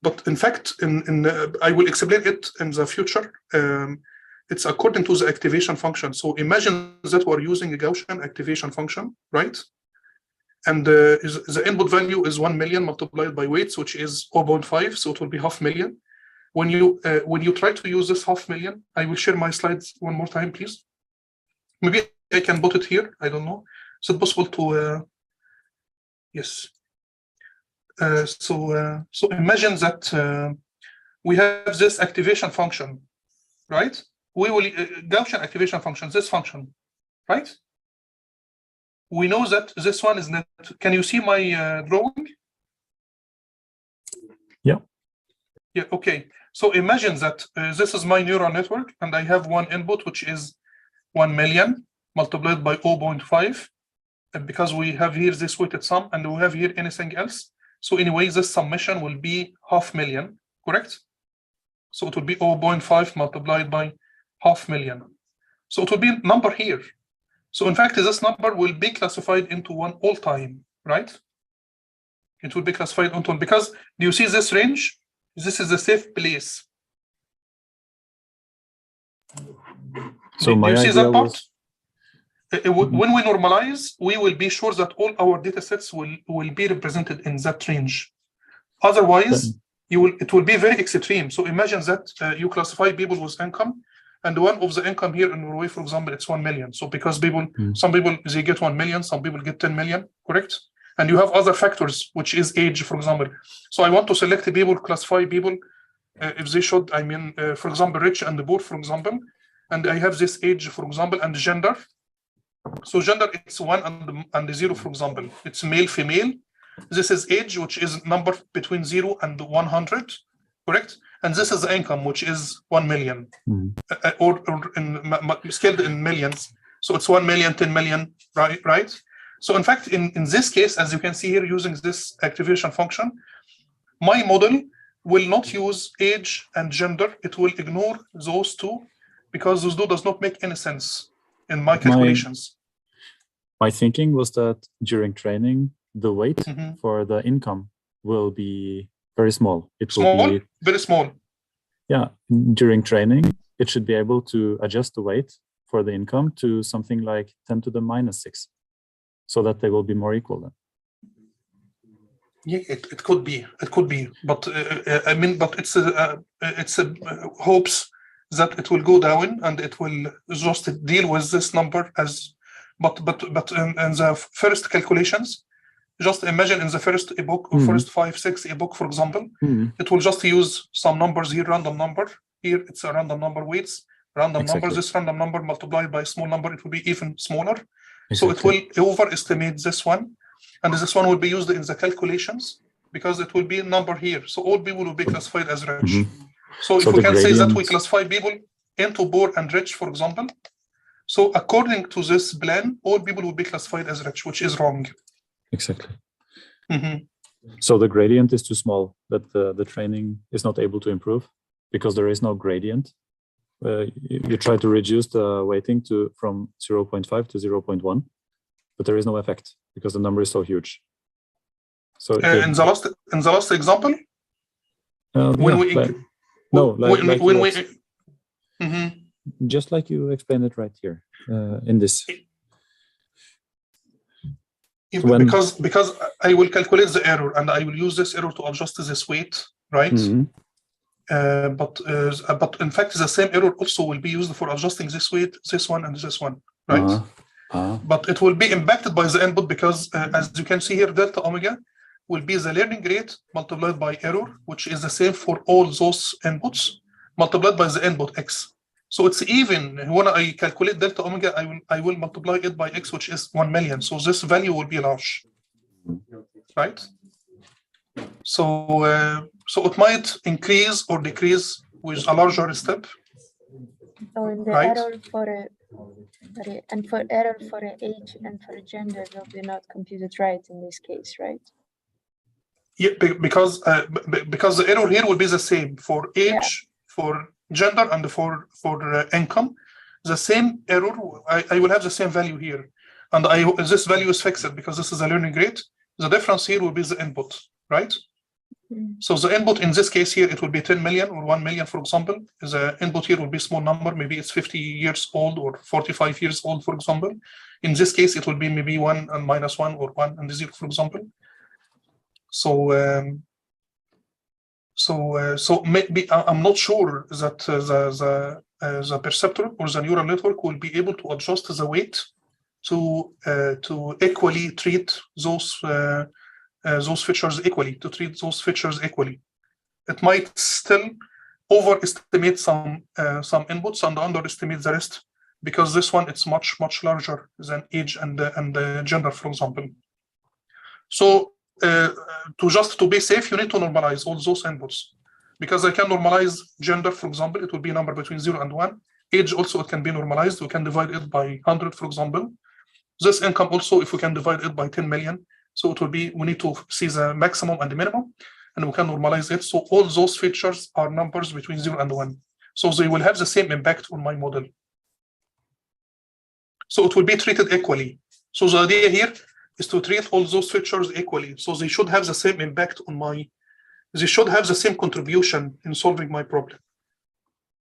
but in fact, I will explain it in the future. It's according to the activation function. So imagine that we're using a Gaussian activation function, right? And the input value is 1 million multiplied by weights, which is 0.5, so it will be 500,000. When you try to use this 500,000, I will share my slides one more time, please. Maybe I can put it here. I don't know. Is it possible to? Yes. So imagine that we have this activation function, right? We will Gaussian activation function, this function, right? We know that this one is net. Can you see my drawing? Yeah. Yeah. Okay. So imagine that this is my neural network, and I have one input, which is 1 million multiplied by 0.5, because we have here this weighted sum, and we have here anything else. So anyway, this summation will be 500,000, correct? So it will be 0.5 multiplied by 500,000. So it will be a number here. So in fact, this number will be classified into one all time, right? It will be classified into one, because do you see this range? This is a safe place. So do my you see idea that part? was, When we normalize, we will be sure that all our data sets will be represented in that range. Otherwise, it will be very extreme. So imagine that you classify people with income, and one of the income here in Norway, for example, it's 1 million. So because people, some people, they get 1 million, some people get 10 million, correct? And you have other factors, which is age, for example. So I want to select people, classify people, if they should, I mean, for example, rich and the poor, for example, and I have this age, for example, and gender. So gender, it's 1 and 0, for example. It's male, female. This is age, which is number between 0 and 100, correct? And this is the income, which is 1 million, or scaled in millions. So it's 1 million, 10 million, right? So in fact, in this case, as you can see here, using this activation function, my model will not use age and gender. It will ignore those two, because those two does not make any sense in my calculations. My thinking was that during training, the weight for the income will be very small. It will be very small. Yeah, during training, it should be able to adjust the weight for the income to something like 10 to the minus 6, so that they will be more equal then. Yeah, it could be, but I mean, but it's hopes that it will go down and it will just deal with this number as, but in the first calculations, just imagine in the first epoch or first 5-6 epoch, for example, it will just use some numbers here, random number. Here it's a random number weights, random number. This random number multiplied by a small number, it will be even smaller. So it will overestimate this one, and this one will be used in the calculations because it will be a number here. So all people will be classified as rich. So if we can say that we classify people into poor and rich, for example, so according to this plan, all people will be classified as rich, which is wrong. Exactly. So the gradient is too small, that the training is not able to improve because there is no gradient. You try to reduce the weighting from 0.5 to 0.1, but there is no effect because the number is so huge. So in the last example, just like you explained it right here in this. Because I will calculate the error and I will use this error to adjust this weight, right? But in fact, the same error also will be used for adjusting this weight, this one, and this one, right? But it will be impacted by the input because, as you can see here, delta omega will be the learning rate multiplied by error, which is the same for all those inputs, multiplied by the input x. So it's even when I calculate delta omega, I will multiply it by x, which is 1 million. So this value will be large, right? So so it might increase or decrease with a larger step. So in the error for error for age and for gender will be not computed right in this case, right? Yeah, because the error here will be the same for age, for gender, and for income. The same error, I will have the same value here, and this value is fixed because this is a learning rate. The difference here will be the input, right? So the input in this case here, it will be 10 million or 1 million, for example. The input here will be a small number, maybe it's 50 years old or 45 years old, for example. In this case, it will be maybe 1 and minus 1 or 1 and 0, for example. So maybe I'm not sure that the perceptor or the neural network will be able to adjust the weight to equally treat those features equally, It might still overestimate some inputs and underestimate the rest, because this one it's much larger than age and gender, for example. So to be safe, you need to normalize all those inputs. because I can normalize gender, for example, it will be a number between 0 and 1. Age also, it can be normalized. We can divide it by 100, for example. This income also, if we can divide it by 10 million, so it will be, we need to see the maximum and the minimum, and we can normalize it. So all those features are numbers between 0 and 1. So they will have the same impact on my model. So it will be treated equally. So the idea here is to treat all those features equally. So they should have the same impact on they should have the same contribution in solving my problem.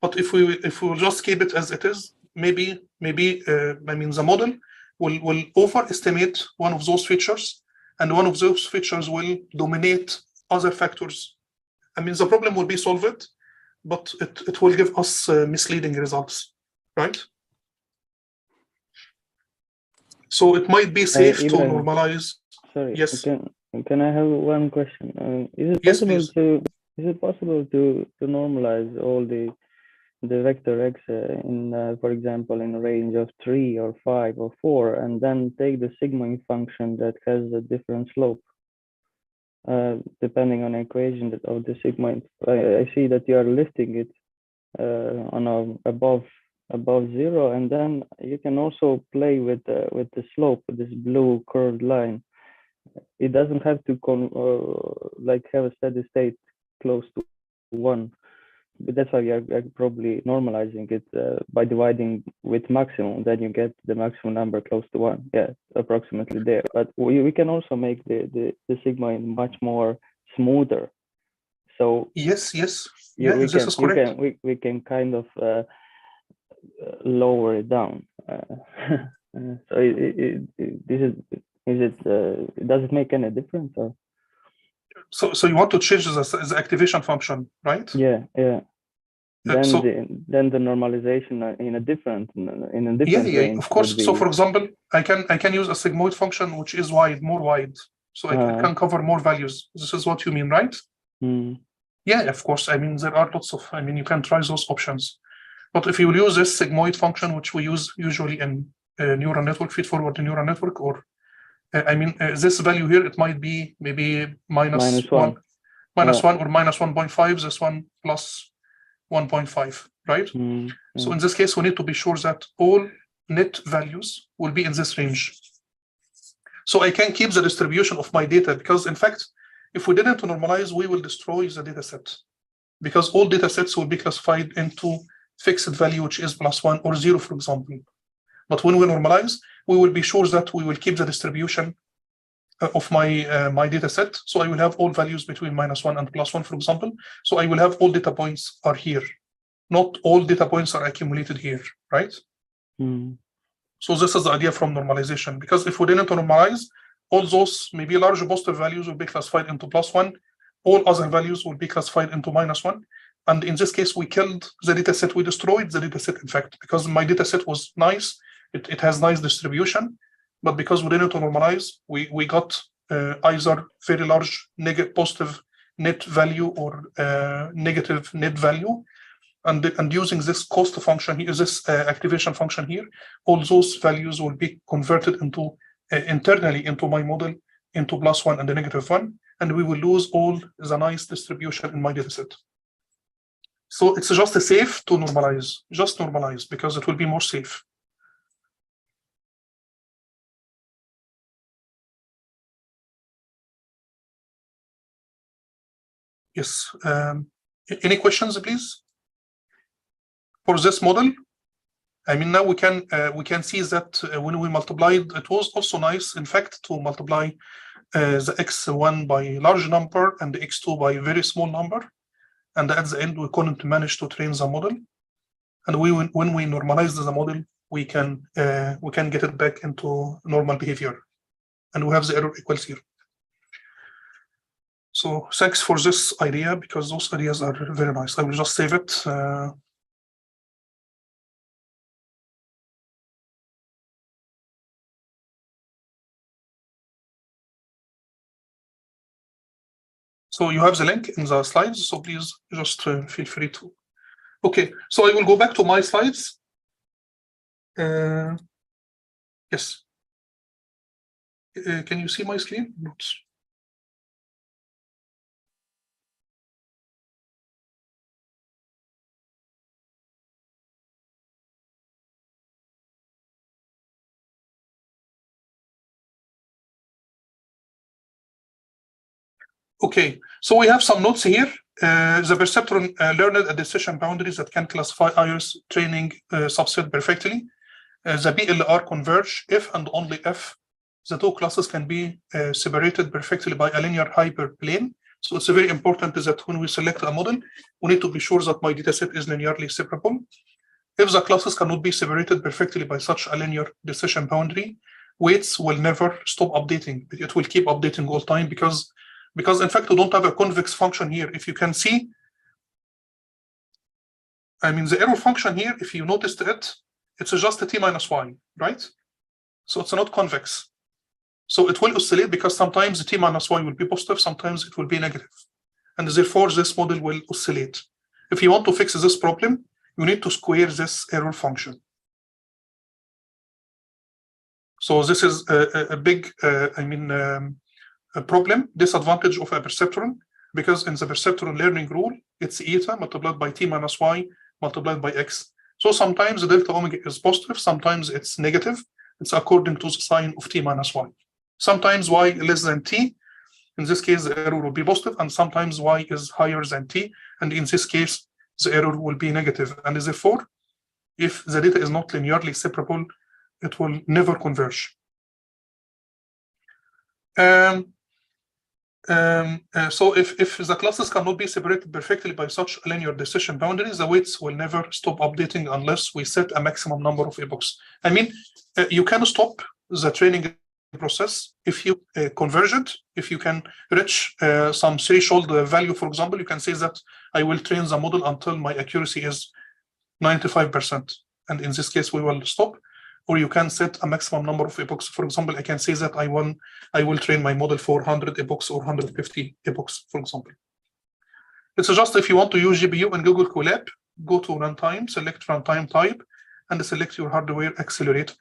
But if we will just keep it as it is, maybe I mean the model will overestimate one of those features, and one of those features will dominate other factors. I mean the problem will be solved, but it will give us misleading results, right? So it might be safe to normalize. Sorry, yes. Can I have one question? Is it possible to normalize all the vector x in, for example, in a range of 3 or 5 or 4, and then take the sigmoid function that has a different slope, depending on the equation of the sigmoid? I see that you are listing it on above 0, and then you can also play with the slope, this blue curved line. It doesn't have to like have a steady state close to 1, but that's why you're probably normalizing it by dividing with maximum. Then you get the maximum number close to 1. Yeah, approximately there. But we can also make the sigma much more smoother. So yes, we can kind of lower it down. So does it make any difference? Or? So you want to change the activation function, right? Yeah. Then the normalization in a different range. Of course. So for example, I can use a sigmoid function which is more wide, so I can cover more values. This is what you mean, right? Yeah, of course. I mean there are lots of. I mean you can try those options, but if you will use this sigmoid function, which we use usually in neural network, feed-forward neural network, or this value here, it might be maybe minus 1 or minus 1.5. This one plus 1.5, right? So in this case, we need to be sure that all net values will be in this range. So I can keep the distribution of my data, because in fact, if we didn't normalize, we will destroy the data set, because all data sets will be classified into fixed value, which is +1 or 0, for example. But when we normalize, we will be sure that we will keep the distribution of my data set. So I will have all values between -1 and +1, for example. So I will have all data points are here. Not all data points are accumulated here, right? So this is the idea from normalization, because if we didn't normalize, all those maybe large positive values will be classified into +1. All other values will be classified into -1. And in this case, we killed the data set. We destroyed the data set, in fact, because my data set was nice. It has nice distribution, but because we didn't normalize, we got either very large positive net value or negative net value, and using this cost function here, this activation function here, all those values will be converted into internally into my model into +1 and the -1, and we will lose all the nice distribution in my data set. So it's just safe to normalize, just normalize, because it will be more safe. Yes. Any questions, please? For this model, I mean, now we can see that when we multiplied, it was also nice, in fact, to multiply the x1 by a large number and the x2 by a very small number, and at the end we couldn't manage to train the model. And when we normalize the model, we can get it back into normal behavior, and we have the error equals 0. So thanks for this idea, because those ideas are very nice. I will just save it. So you have the link in the slides, so please just feel free to. Okay, so I will go back to my slides. Yes. Can you see my screen? Oops. Okay, so we have some notes here. The perceptron learned a decision boundaries that can classify iris training subset perfectly. The BLR converge if and only if the two classes can be separated perfectly by a linear hyperplane. So it's very important that when we select a model, we need to be sure that my dataset is linearly separable. If the classes cannot be separated perfectly by such a linear decision boundary, weights will never stop updating. It will keep updating all time because in fact we don't have a convex function here. If you can see, I mean the error function here, if you noticed it, it's just a t minus y, right? So it's not convex. So it will oscillate because sometimes the t minus y will be positive, sometimes it will be negative. And therefore this model will oscillate. If you want to fix this problem, you need to square this error function. So this is a big, a problem, disadvantage of a perceptron, because in the perceptron learning rule, it's eta multiplied by t minus y multiplied by x. So sometimes the delta omega is positive, sometimes it's negative. It's according to the sign of t minus y. Sometimes y less than t, in this case the error will be positive, and sometimes y is higher than t, and in this case the error will be negative. And therefore, if the data is not linearly separable, it will never converge. So if the classes cannot be separated perfectly by such a linear decision boundaries, the weights will never stop updating unless we set a maximum number of epochs. I mean, you can stop the training process if you converge it. If you can reach some threshold value, for example, you can say that I will train the model until my accuracy is 95%. And in this case, we will stop. Or you can set a maximum number of epochs. For example, I can say that I will train my model for 100 epochs or 150 epochs, for example. It's just if you want to use GPU in Google Colab, go to runtime, select runtime type, and select your hardware accelerator.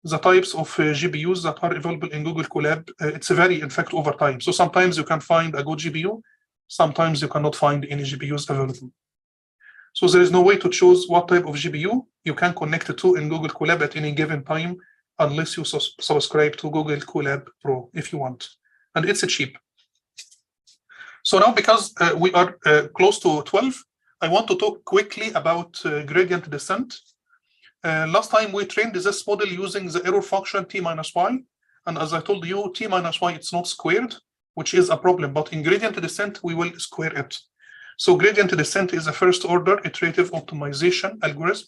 The types of GPUs that are available in Google Colab, it's vary, in fact, over time. So sometimes you can find a good GPU, sometimes you cannot find any GPUs available. So there is no way to choose what type of GPU you can connect it to in Google Colab at any given time unless you subscribe to Google Colab Pro if you want. And it's cheap. So now because we are close to 12, I want to talk quickly about gradient descent. Last time we trained this model using the error function t minus y. And as I told you, t minus y, it's not squared, which is a problem. But in gradient descent, we will square it. So gradient descent is a first-order iterative optimization algorithm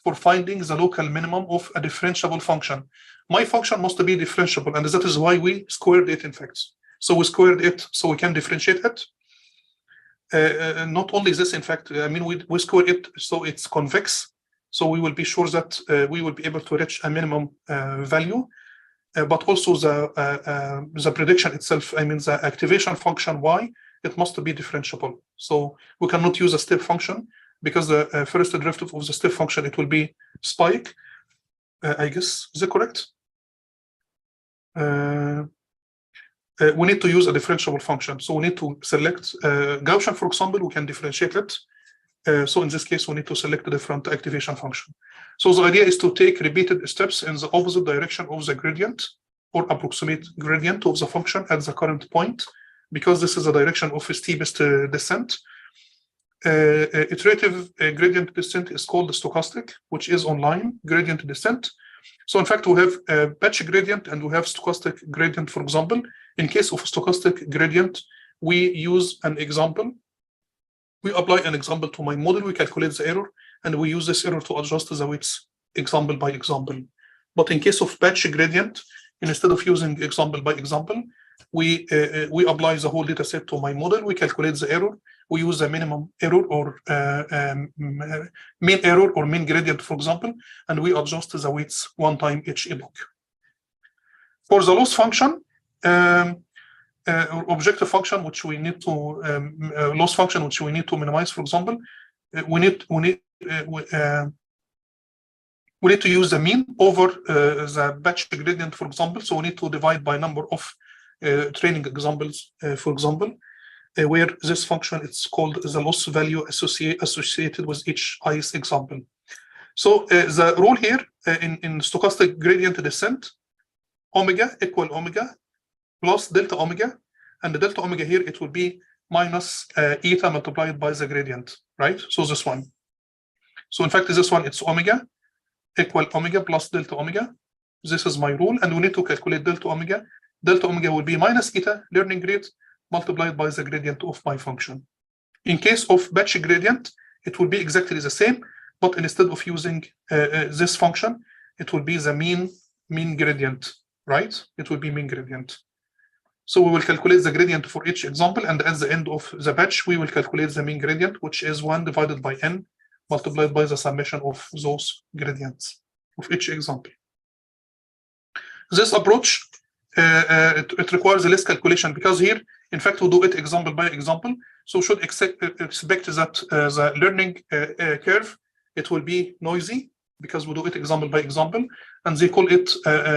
for finding the local minimum of a differentiable function. My function must be differentiable, and that is why we squared it, in fact. So we squared it so we can differentiate it. Not only this, in fact, I mean, we square it so it's convex. So we will be sure that we will be able to reach a minimum value. But also the prediction itself, I mean, the activation function y, it must be differentiable. So we cannot use a step function because the first derivative of the step function, it will be spike, I guess. Is that correct? We need to use a differentiable function. So we need to select Gaussian, for example, we can differentiate it. So in this case, we need to select a different activation function. So the idea is to take repeated steps in the opposite direction of the gradient or approximate gradient of the function at the current point, because this is the direction of steepest descent. Iterative gradient descent is called stochastic, which is online gradient descent. So in fact, we have a batch gradient and we have stochastic gradient, for example. In case of stochastic gradient, we use an example. We apply an example to my model, we calculate the error, and we use this error to adjust the weights example by example. But in case of batch gradient, instead of using example by example, we apply the whole data set to my model, we calculate the error, we use the minimum error or mean error or mean gradient, for example, and we adjust the weights one time each epoch. For the loss function, objective function, which we need to loss function, which we need to minimize, for example, we need to use the mean over the batch gradient, for example. So we need to divide by number of training examples, for example, where this function it's called the loss value associated with each ith example. So the rule here in stochastic gradient descent, omega equal omega plus delta omega, and the delta omega here, it will be minus eta multiplied by the gradient, right? So this one. So in fact, this one, it's omega equal omega plus delta omega. This is my rule, and we need to calculate delta omega. Delta omega will be minus eta learning rate multiplied by the gradient of my function. In case of batch gradient, it will be exactly the same, but instead of using this function, it will be the mean gradient, right? It will be mean gradient. So we will calculate the gradient for each example, and at the end of the batch, we will calculate the mean gradient, which is 1 divided by n multiplied by the summation of those gradients of each example. This approach, it requires less calculation, because here, in fact, we do it example by example. So we should expect that the learning curve, it will be noisy, because we do it example by example, and they call it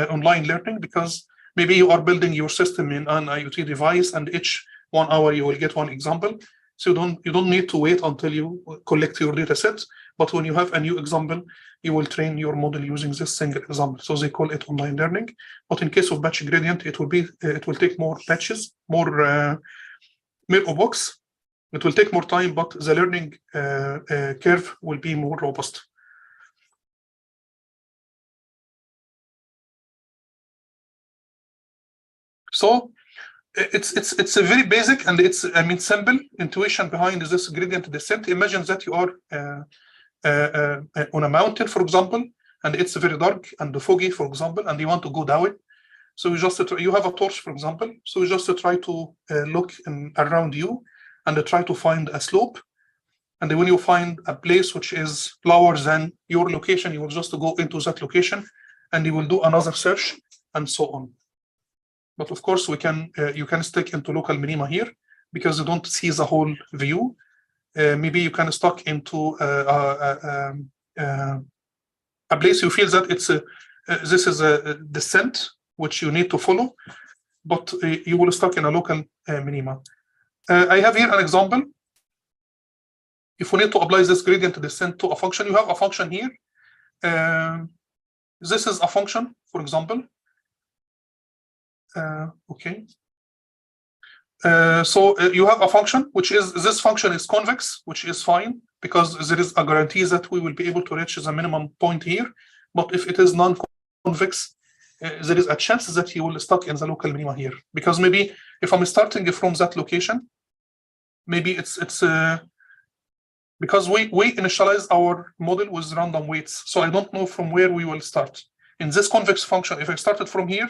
online learning, because maybe you are building your system in an IoT device, and each 1 hour you will get one example. So you don't need to wait until you collect your data set, but when you have a new example, you will train your model using this single example. So they call it online learning. But in case of batch gradient, it will take more batches, more epochs. It will take more time, but the learning curve will be more robust. So it's a very basic, and it's simple intuition behind this gradient descent. Imagine that you are on a mountain, for example, and it's very dark and foggy, for example, and you want to go down. So you have a torch, for example. So you just try to look around you and try to find a slope. And when you find a place which is lower than your location, you will just go into that location, and you will do another search, and so on. But of course, you can stick into local minima here, because you don't see the whole view. Maybe you can stuck into a place you feel that this is a descent which you need to follow, but you will stuck in a local minima. I have here an example. If we need to apply this gradient descent to a function, you have a function here. This is a function, for example. Okay. So you have a function, this function is convex, which is fine, because there is a guarantee that we will be able to reach the minimum point here. But if it is non-convex, there is a chance that you will stuck in the local minima here, because maybe if I'm starting from that location, maybe it's because we initialize our model with random weights, so I don't know from where we will start. In this convex function, if I started from here,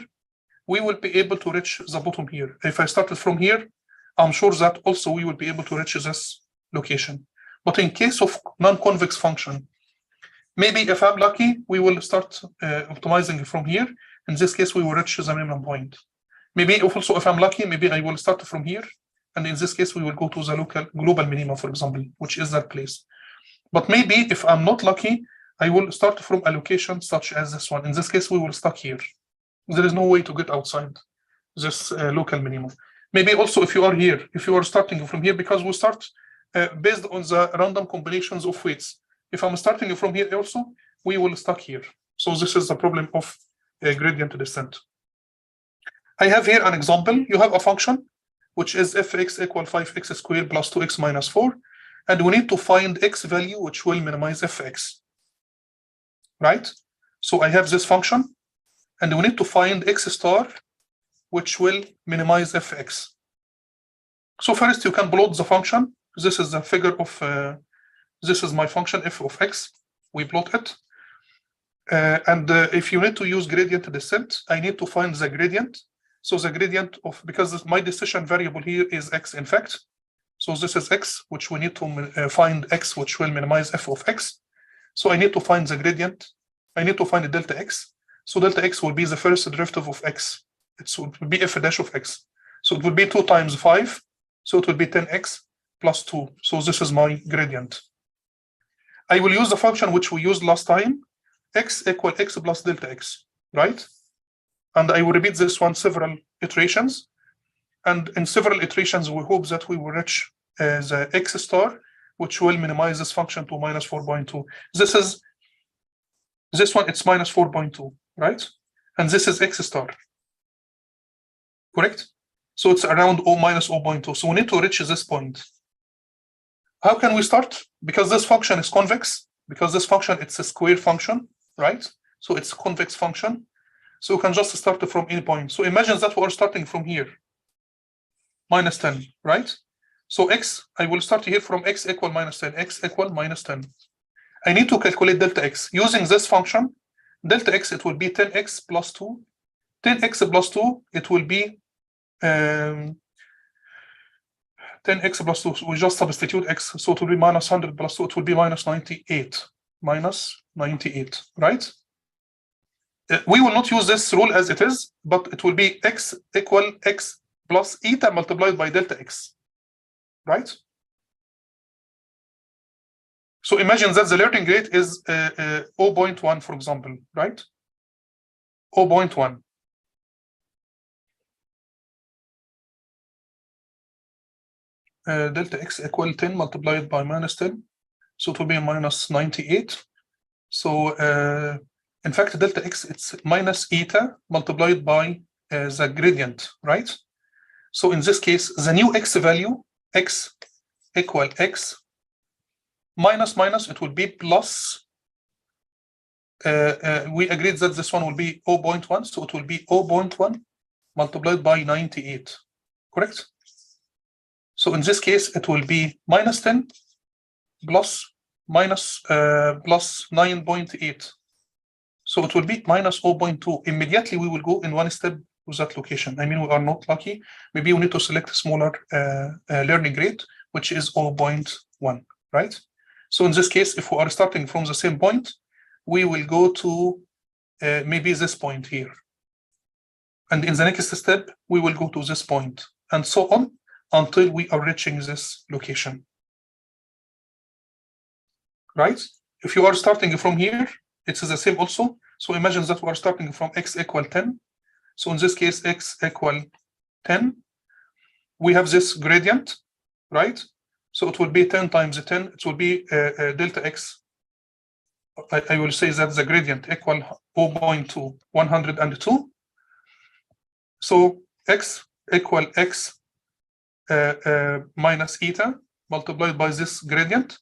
we will be able to reach the bottom here. If I started from here, I'm sure that also we will be able to reach this location. But in case of non-convex function, maybe if I'm lucky, we will start optimizing from here. In this case, we will reach the minimum point. Maybe also if I'm lucky, maybe I will start from here. And in this case, we will go to the local global minima, for example, which is that place. But maybe if I'm not lucky, I will start from a location such as this one. In this case, we will stuck here. There is no way to get outside this local minimum. Maybe also if you are here, if you are starting from here, because we start based on the random combinations of weights. If I'm starting from here also, we will stuck here. So this is the problem of gradient descent. I have here an example. You have a function which is fx equal 5x squared plus 2x minus 4. And we need to find x value which will minimize fx. Right? So I have this function. And we need to find x star, which will minimize fx. So first, you can plot the function. This is the figure of, this is my function f of x. We plot it. And if you need to use gradient descent, I need to find the gradient. So the gradient of, because my decision variable here is x, in fact. So this is x, which we need to find x, which will minimize f of x. So I need to find the gradient. I need to find the delta x. So delta x will be the first derivative of x. It will be f dash of x. So it will be 2 times 5. So it will be 10x plus 2. So this is my gradient. I will use the function which we used last time, x equal x plus delta x, right? And I will repeat this one several iterations. And in several iterations, we hope that we will reach the x star, which will minimize this function to minus 4.2. This one, it's minus 4.2. Right? And this is x star. Correct? So it's around O minus 0.2. So we need to reach this point. How can we start? Because this function is convex, because this function, it's a square function, right? So it's a convex function. So we can just start from any point. So imagine that we're starting from here, minus 10, right? So x, I will start here from x equal minus 10, x equal minus 10. I need to calculate delta x. Using this function, delta x, it will be 10x plus 2. 10x plus 2, it will be 10x plus 2. We just substitute x, so it will be minus 100 plus 2, it will be minus 98. Minus 98, right? We will not use this rule as it is, but it will be x equal x plus eta multiplied by delta x, right? So imagine that the learning rate is 0.1, for example, right? 0.1. Delta x equal 10 multiplied by minus 10. So it will be minus 98. So in fact, delta x, it's minus eta multiplied by the gradient, right? So in this case, the new x value, x equal x minus minus, it will be plus. We agreed that this one will be 0.1, so it will be 0.1 multiplied by 98, correct? So in this case, it will be minus 10 plus 9.8. So it will be minus 0.2. Immediately, we will go in one step to that location. I mean, we are not lucky. Maybe we need to select a smaller learning rate, which is 0.1, right? So in this case, if we are starting from the same point, we will go to maybe this point here. And in the next step, we will go to this point, and so on until we are reaching this location. Right? If you are starting from here, it's the same also. So imagine that we are starting from x equal 10. So in this case, x equal 10. We have this gradient, right? So it will be 10 times 10. It will be delta x. I will say that the gradient equal 0.2, 102. So x equal x minus eta multiplied by this gradient.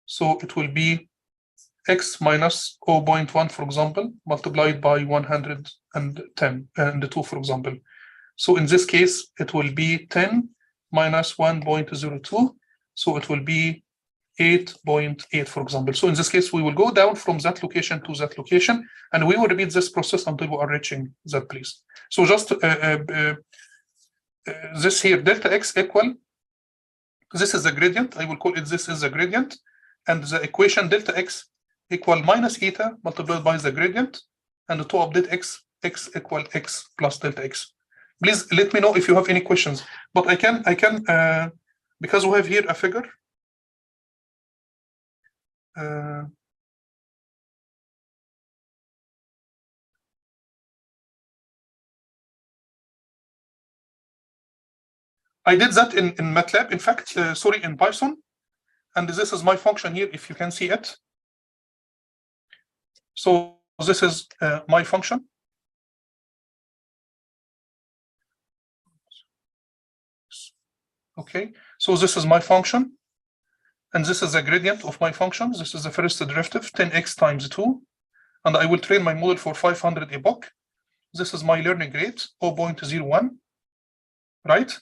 So it will be x minus 0.1, for example, multiplied by 110 and 2, for example. So in this case, it will be 10 minus 1.02. So it will be 8.8, for example. So in this case, we will go down from that location to that location, and we will repeat this process until we are reaching that place. So just this here, delta x equal, this is the gradient. I will call it this is the gradient. And the equation delta x equal minus eta multiplied by the gradient, and to update x equal x plus delta x. Please let me know if you have any questions. But I can because we have here a figure. I did that in MATLAB, in fact, sorry, in Python. And this is my function here, if you can see it. So this is my function. Okay, so this is my function. And this is the gradient of my function. This is the first derivative, 10x times 2. And I will train my model for 500 epoch. This is my learning rate, 0.01, right?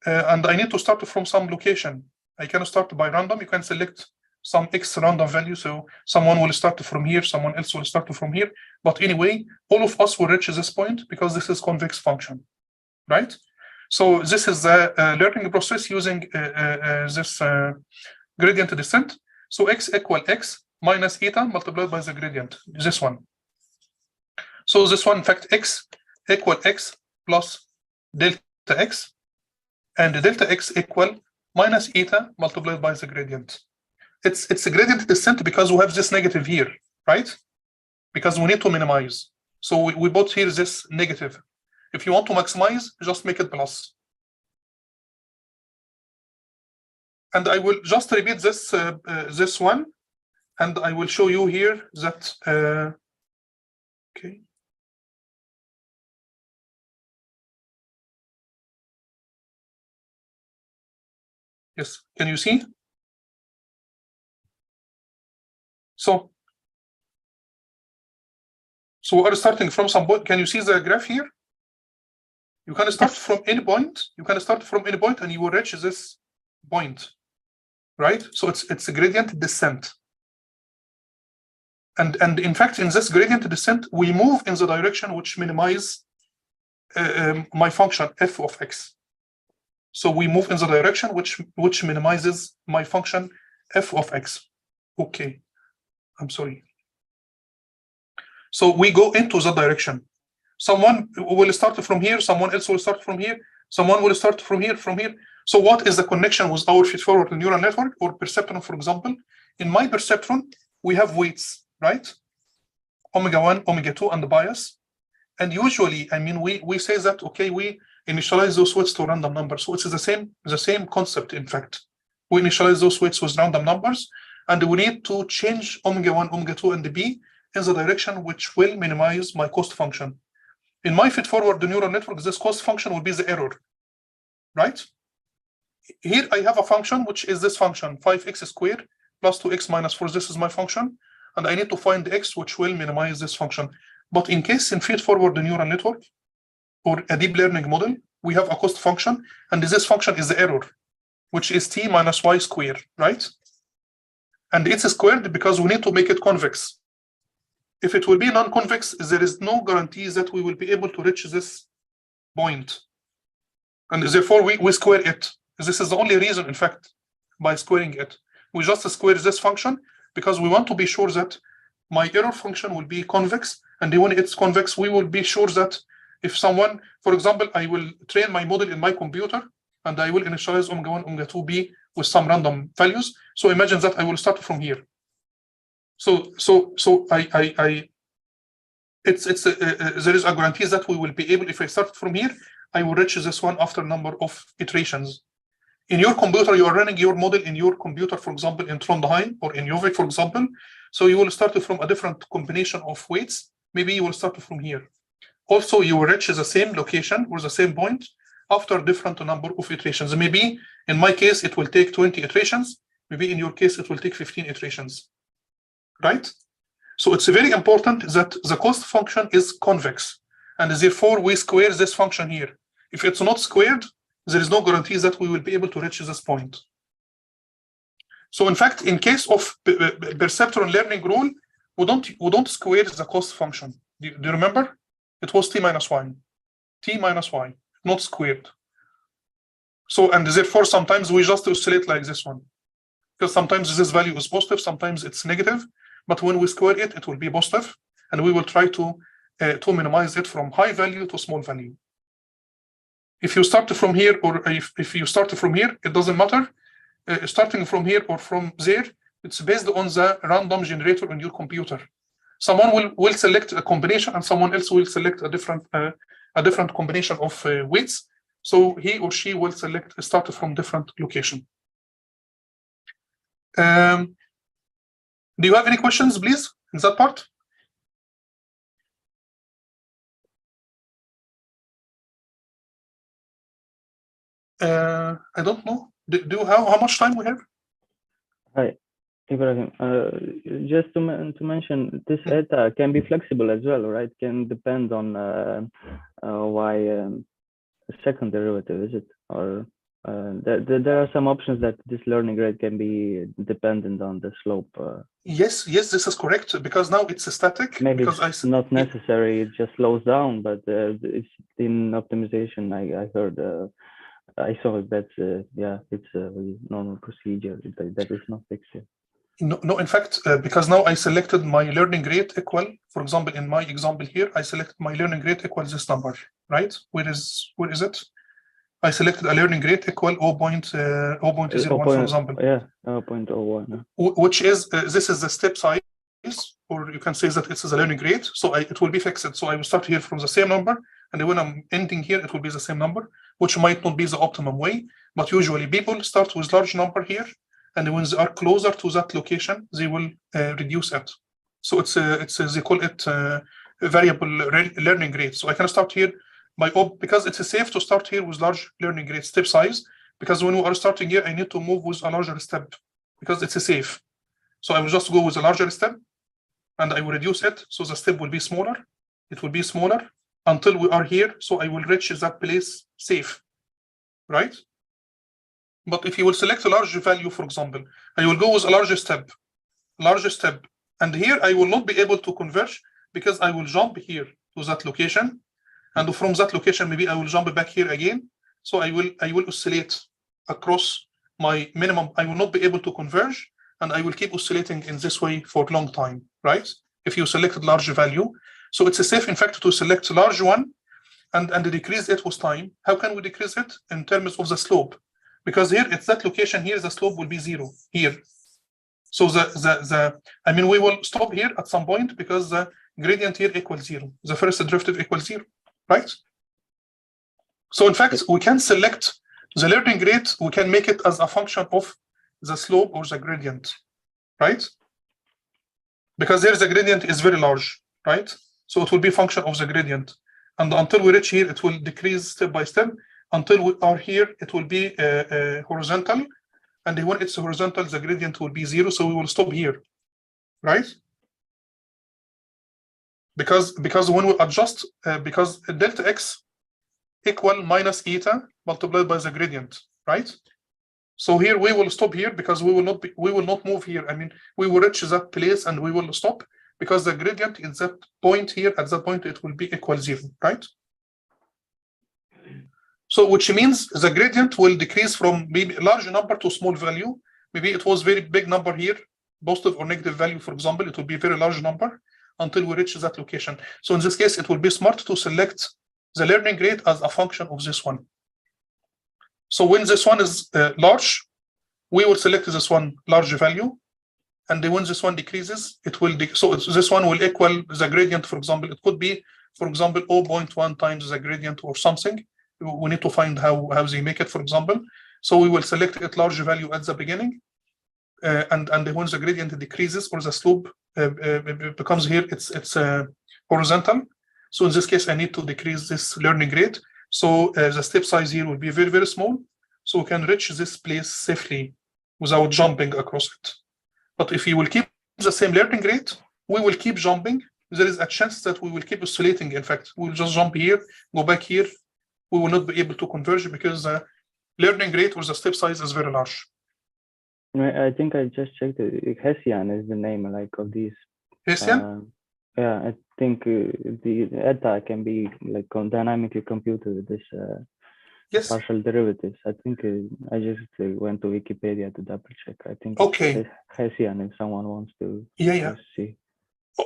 And I need to start from some location. I can start by random. You can select some x random value. So someone will start from here, someone else will start from here. But anyway, all of us will reach this point because this is convex function, right? So this is the learning process using this gradient descent. So x equal x minus eta multiplied by the gradient, this one. So this one, in fact, x equal x plus delta x, and the delta x equal minus eta multiplied by the gradient. It's a gradient descent because we have this negative here, right? Because we need to minimize. So we put here this negative. If you want to maximize, just make it plus. And I will just repeat this this one, and I will show you here that okay. Yes, can you see? So we are starting from some point. Can you see the graph here? You can start from any point. You can start from any point, and you will reach this point, right? So it's a gradient descent. And in fact, in this gradient descent, we move in the direction which minimize my function f of x. So we move in the direction which minimizes my function f of x. Okay, I'm sorry. So we go into the direction. Someone will start from here, someone else will start from here, someone will start from here, So what is the connection with our feed-forward neural network or perceptron, for example? In my perceptron, we have weights, right? Omega 1, omega 2, and the bias. And usually, I mean, we say that, okay, we initialize those weights to random numbers. So it's the same concept, in fact. We initialize those weights with random numbers, and we need to change omega 1, omega 2, and the b in the direction which will minimize my cost function. In my feed-forward neural network, this cost function will be the error, right? Here I have a function, which is this function, 5x squared plus 2x minus 4. This is my function, and I need to find the x which will minimize this function. But in case in feed-forward neural network or a deep learning model, we have a cost function, and this function is the error, which is t minus y squared, right? And it's squared because we need to make it convex. If it will be non-convex, there is no guarantee that we will be able to reach this point. And therefore, we square it. This is the only reason, in fact, by squaring it. We just square this function because we want to be sure that my error function will be convex. And when it's convex, we will be sure that if someone, for example, I will train my model in my computer, and I will initialize omega 1, omega 2, b with some random values. So imagine that I will start from here. So there is a guarantee that we will be able, if I start from here, I will reach this one after a number of iterations. In your computer, you are running your model in your computer, for example, in Trondheim or in Jovik, for example. So you will start from a different combination of weights. Maybe you will start from here. Also, you will reach the same location or the same point after different number of iterations. Maybe in my case, it will take 20 iterations. Maybe in your case, it will take 15 iterations. Right? So it's very important that the cost function is convex, and therefore we square this function here. If it's not squared, there is no guarantee that we will be able to reach this point. So in fact, in case of perceptron learning rule, we don't square the cost function. Do you remember? It was t minus y, not squared. So, and therefore sometimes we just oscillate like this one, because sometimes this value is positive, sometimes it's negative. But when we square it, it will be positive, and we will try to minimize it from high value to small value. If you start from here, or if you start from here, it doesn't matter. Starting from here or from there, it's based on the random generator on your computer. Someone will select a combination, and someone else will select a different combination of weights. So he or she will start from different location. Do you have any questions, please, in that part? I don't know. Do you have how much time we have? Hi, Ibrahim. Just to mention, this eta can be flexible as well, right? Can depend on y second derivative, is it? Or there are some options that this learning rate can be dependent on the slope. Yes, this is correct, because now it's static. Maybe because it's not necessary, it just slows down, but it's in optimization. I heard, I saw that, yeah, it's a normal procedure that is not fixed yet. No, in fact, because now I selected my learning rate equal, for example, in my example here, I selected my learning rate equal this number, right? Where is it? I selected a learning rate equal 0.01, for example. Yeah, 0.01. Which is, this is the step size, or you can say that it's a learning rate. So it will be fixed. So I will start here from the same number, and when I'm ending here, it will be the same number, which might not be the optimum way. But usually people start with large number here, and when they are closer to that location, they will reduce it. So they call it variable learning rate. So I can start here because it's safe to start here with large learning rate step size, because when we are starting here, I need to move with a larger step because it's safe. So I will just go with a larger step and I will reduce it. So the step will be smaller. It will be smaller until we are here. So I will reach that place safe, right? But if you will select a large value, for example, I will go with a larger step. And here I will not be able to converge because I will jump here to that location. And from that location, maybe I will jump back here again. So I will oscillate across my minimum. I will not be able to converge, and I will keep oscillating in this way for a long time, right? If you selected large value. So it's safe, in fact, to select a large one and decrease it with time. How can we decrease it? In terms of the slope. Because here, it's that location here, the slope will be 0 here. So I mean, we will stop here at some point because the gradient here equals 0. The first derivative equals 0, right? So in fact, we can select the learning rate, we can make it as a function of the slope or the gradient, right? Because here the gradient is very large, right? So it will be a function of the gradient. And until we reach here, it will decrease step by step. Until we are here, it will be horizontal. And when it's horizontal, the gradient will be 0. So we will stop here, right? Because when we adjust, because delta x equal minus eta multiplied by the gradient, right? So here we will stop here because we will not move here. I mean, we will reach that place and we will stop because the gradient is that point here. At that point, it will be equal 0, right? So which means the gradient will decrease from maybe a large number to small value. Maybe it was very big number here, positive or negative value, for example, it will be a very large number until we reach that location. So in this case, it will be smart to select the learning rate as a function of this one. So when this one is large, we will select this one large value. And then when this one decreases, it will, so this one will equal the gradient, for example. It could be, for example, 0.1 times the gradient or something. We need to find how they make it, for example. So we will select it large value at the beginning. And then when the gradient decreases or the slope becomes here, it's horizontal. So in this case, I need to decrease this learning rate. So the step size here will be very, very small. So we can reach this place safely without jumping across it. But if you will keep the same learning rate, we will keep jumping. There is a chance that we will keep oscillating. In fact, we'll just jump here, go back here. We will not be able to converge because the learning rate or the step size is very large. I think I just checked it. Hessian is the name like of these. Hessian? Yeah, I think the ETA can be like dynamically computed with this yes. partial derivatives. I think I just went to Wikipedia to double check. I think okay. Hessian if someone wants to see.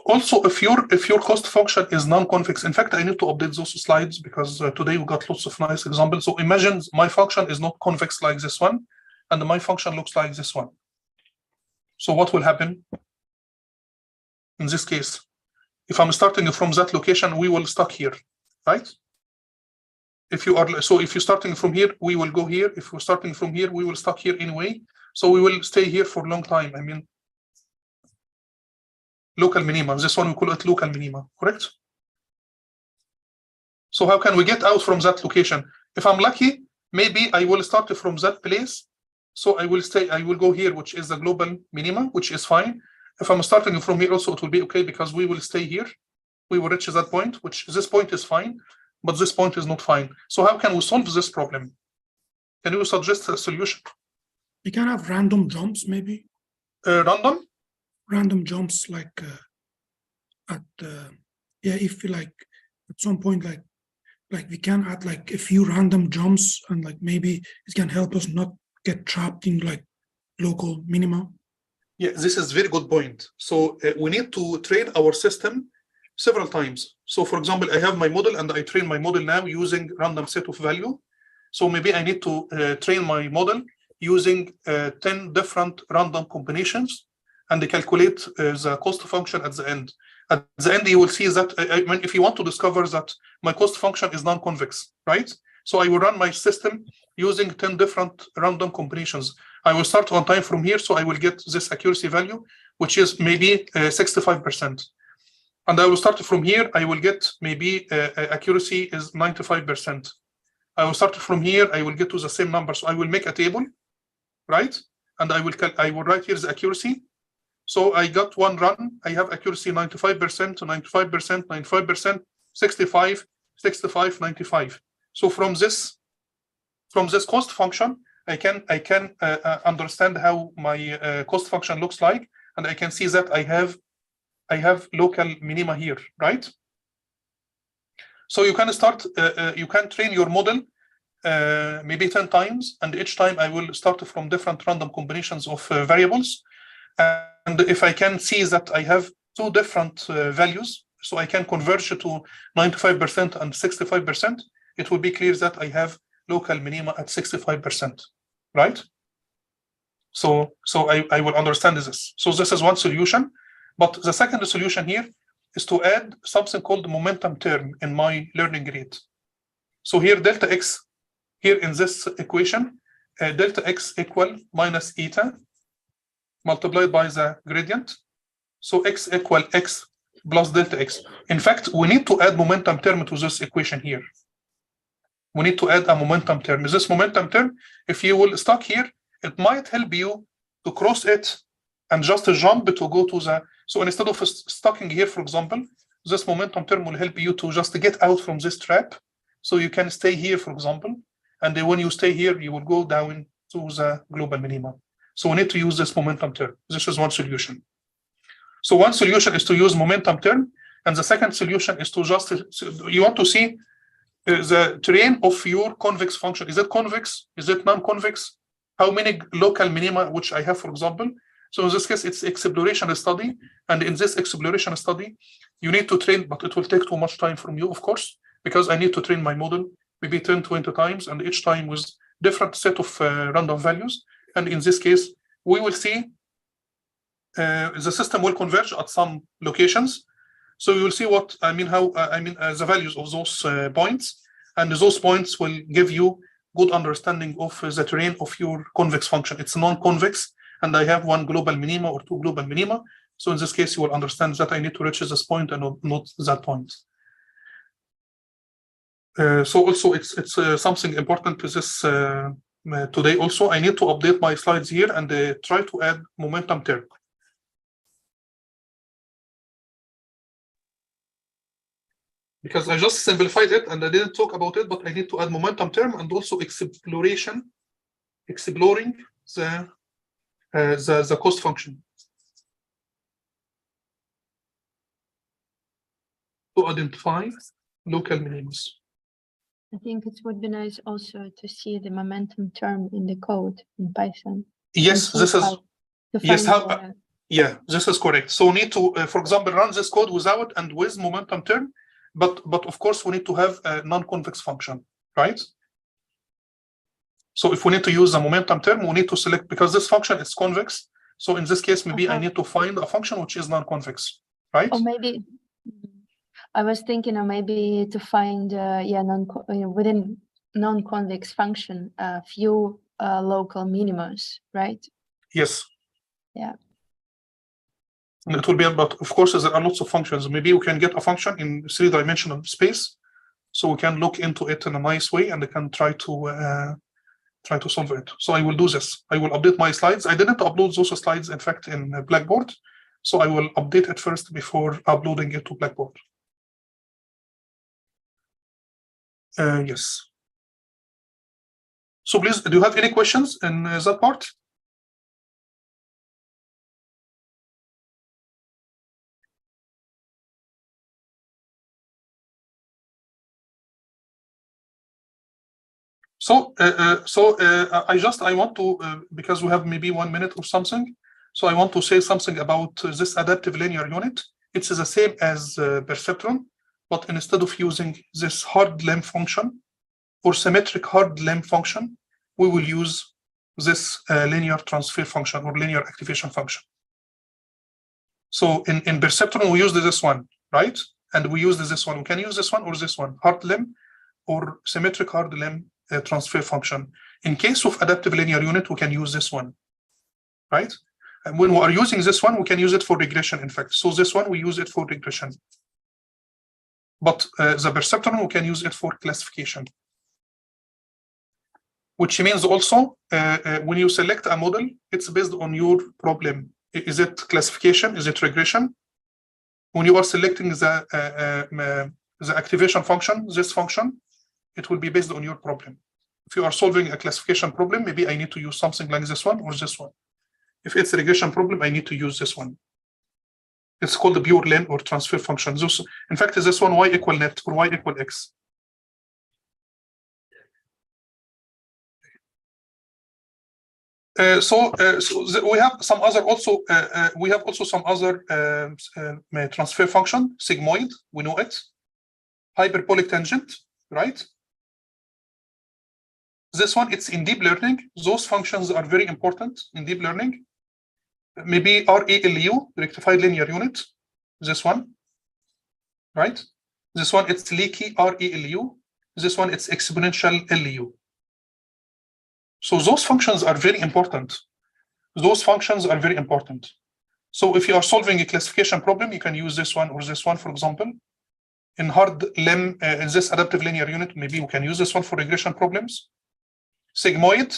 Also, if your cost function is non-convex, in fact, I need to update those slides because today we got lots of nice examples. So imagine my function is not convex like this one, and my function looks like this one. So what will happen in this case? If I'm starting from that location, we will stuck here, right? If you're starting from here, we will go here. If we're starting from here, we will stuck here anyway. So we will stay here for a long time. I mean, local minima. This one we call it local minima, correct? So how can we get out from that location? If I'm lucky, maybe I will start from that place. So I will go here, which is the global minima, which is fine. If I'm starting from here also, it will be okay because we will stay here. We will reach that point, which this point is fine, but this point is not fine. So how can we solve this problem? Can you suggest a solution? You can have random jumps, maybe. Random jumps, like if you like at some point, like we can add like a few random jumps, and like maybe it can help us not get trapped in like local minima. Yeah, this is a very good point. So we need to train our system several times. So for example, I have my model and I train my model now using random set of value. So maybe I need to train my model using 10 different random combinations and calculate the cost function at the end. At the end, you will see that if you want to discover that my cost function is non-convex, right? So I will run my system using 10 different random combinations. I will start one time from here, so I will get this accuracy value, which is maybe 65%. And I will start from here, I will get maybe accuracy is 95%. I will start from here. I will get to the same number. So I will make a table, right? And I will write here the accuracy. So I got one run. I have accuracy 95%, 95%, 95%, 65, 65, 95. So from this cost function, I can understand how my cost function looks like, and I can see that I have local minima here, right? So you can start. You can train your model maybe 10 times, and each time I will start from different random combinations of variables. And if I can see that I have two different values, so I can converge to 95% and 65%, it will be clear that I have local minima at 65%, right? So I will understand this. So this is one solution. But the second solution here is to add something called momentum term in my learning rate. So here delta x, here in this equation, delta x equal minus eta multiplied by the gradient. So x equal x plus delta x. In fact, we need to add momentum term to this equation here. We need to add a momentum term. This momentum term, if you will stuck here, it might help you to cross it and just jump to go to the, so instead of stucking here, for example, this momentum term will help you to just get out from this trap. So you can stay here, for example, and then when you stay here, you will go down to the global minima. So we need to use this momentum term. This is one solution. So one solution is to use momentum term, and the second solution is to just, you want to see the terrain of your convex function. Is it convex? Is it non-convex? How many local minima, which I have, for example. So in this case, it's exploration study. And in this exploration study, you need to train, but it will take too much time from you, of course, because I need to train my model maybe 10, 20 times, and each time with different set of random values. And in this case, we will see the system will converge at some locations. So you will see what I mean, the values of those points, and those points will give you good understanding of the terrain of your convex function. It's non-convex, and I have one global minima or two global minima. So in this case, you will understand that I need to reach this point and not that point. So also it's something important to this today. Also, I need to update my slides here and try to add momentum term. Because I just simplified it and I didn't talk about it, but I need to add momentum term and also exploring the cost function to identify local minimas. I think it would be nice also to see the momentum term in the code in Python. Yes, this is yes. Yeah, this is correct. So we need to, for example, run this code without and with momentum term. But of course, we need to have a non-convex function, right? So if we need to use the momentum term, we need to select, because this function is convex. So in this case, maybe I need to find a function which is non-convex, right? Or maybe I was thinking of maybe to find within non-convex function a few local minimums, right? Yes. Yeah. And it will be, but of course, there are lots of functions. Maybe we can get a function in 3-dimensional space, so we can look into it in a nice way, and I can try to solve it. So I will do this. I will update my slides. I didn't upload those slides, in fact, in Blackboard, so I will update it first before uploading it to Blackboard. Yes. So please, do you have any questions in that part? So I want to, because we have maybe 1 minute or something, so I want to say something about this adaptive linear unit. It's the same as perceptron, but instead of using this hard limb function or symmetric hard limb function, we will use this linear transfer function or linear activation function. So in perceptron, we use this one, right? And we use this one. We can use this one or this one, hard limb or symmetric hard limb transfer function. In case of adaptive linear unit, we can use this one, right? And when we are using this one, we can use it for regression, in fact. So this one, we use it for regression. But the perceptron, we can use it for classification. which means also when you select a model, it's based on your problem. Is it classification? Is it regression? When you are selecting the activation function, this function, it will be based on your problem. If you are solving a classification problem, maybe I need to use something like this one or this one. If it's a regression problem, I need to use this one. It's called the pure len or transfer function. In fact, is this one y equal net or y equal x? So we have some other also. We have also some other transfer function, sigmoid. We know it. Hyperbolic tangent, right? This one, it's in deep learning. Those functions are very important in deep learning. Maybe ReLU, rectified linear unit. This one, right? This one, it's leaky ReLU. This one, it's exponential LU. So those functions are very important. Those functions are very important. So if you are solving a classification problem, you can use this one or this one, for example. In hard lim, in this adaptive linear unit, maybe we can use this one for regression problems. Sigmoid,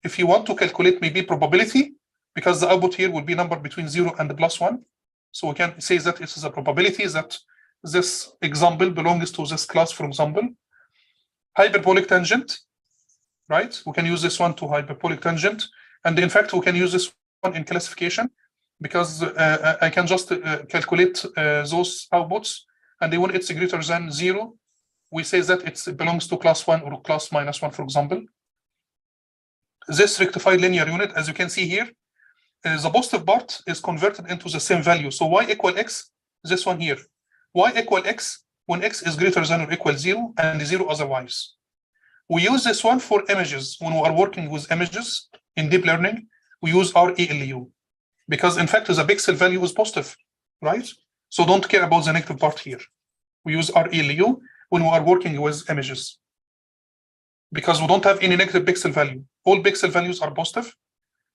if you want to calculate maybe probability, because the output here will be number between 0 and +1. So we can say that it is a probability that this example belongs to this class, for example. Hyperbolic tangent, right? We can use this one to hyperbolic tangent. And in fact, we can use this one in classification because I can just calculate those outputs. And when it's greater than 0, we say that it belongs to class 1 or class -1, for example. This rectified linear unit, as you can see here, the positive part is converted into the same value. So y equal x, this one here. Y equal x when x is greater than or equal 0 and 0 otherwise. We use this one for images. When we are working with images in deep learning, we use ReLU because in fact the pixel value is positive, right? So don't care about the negative part here. We use ReLU when we are working with images because we don't have any negative pixel value. All pixel values are positive.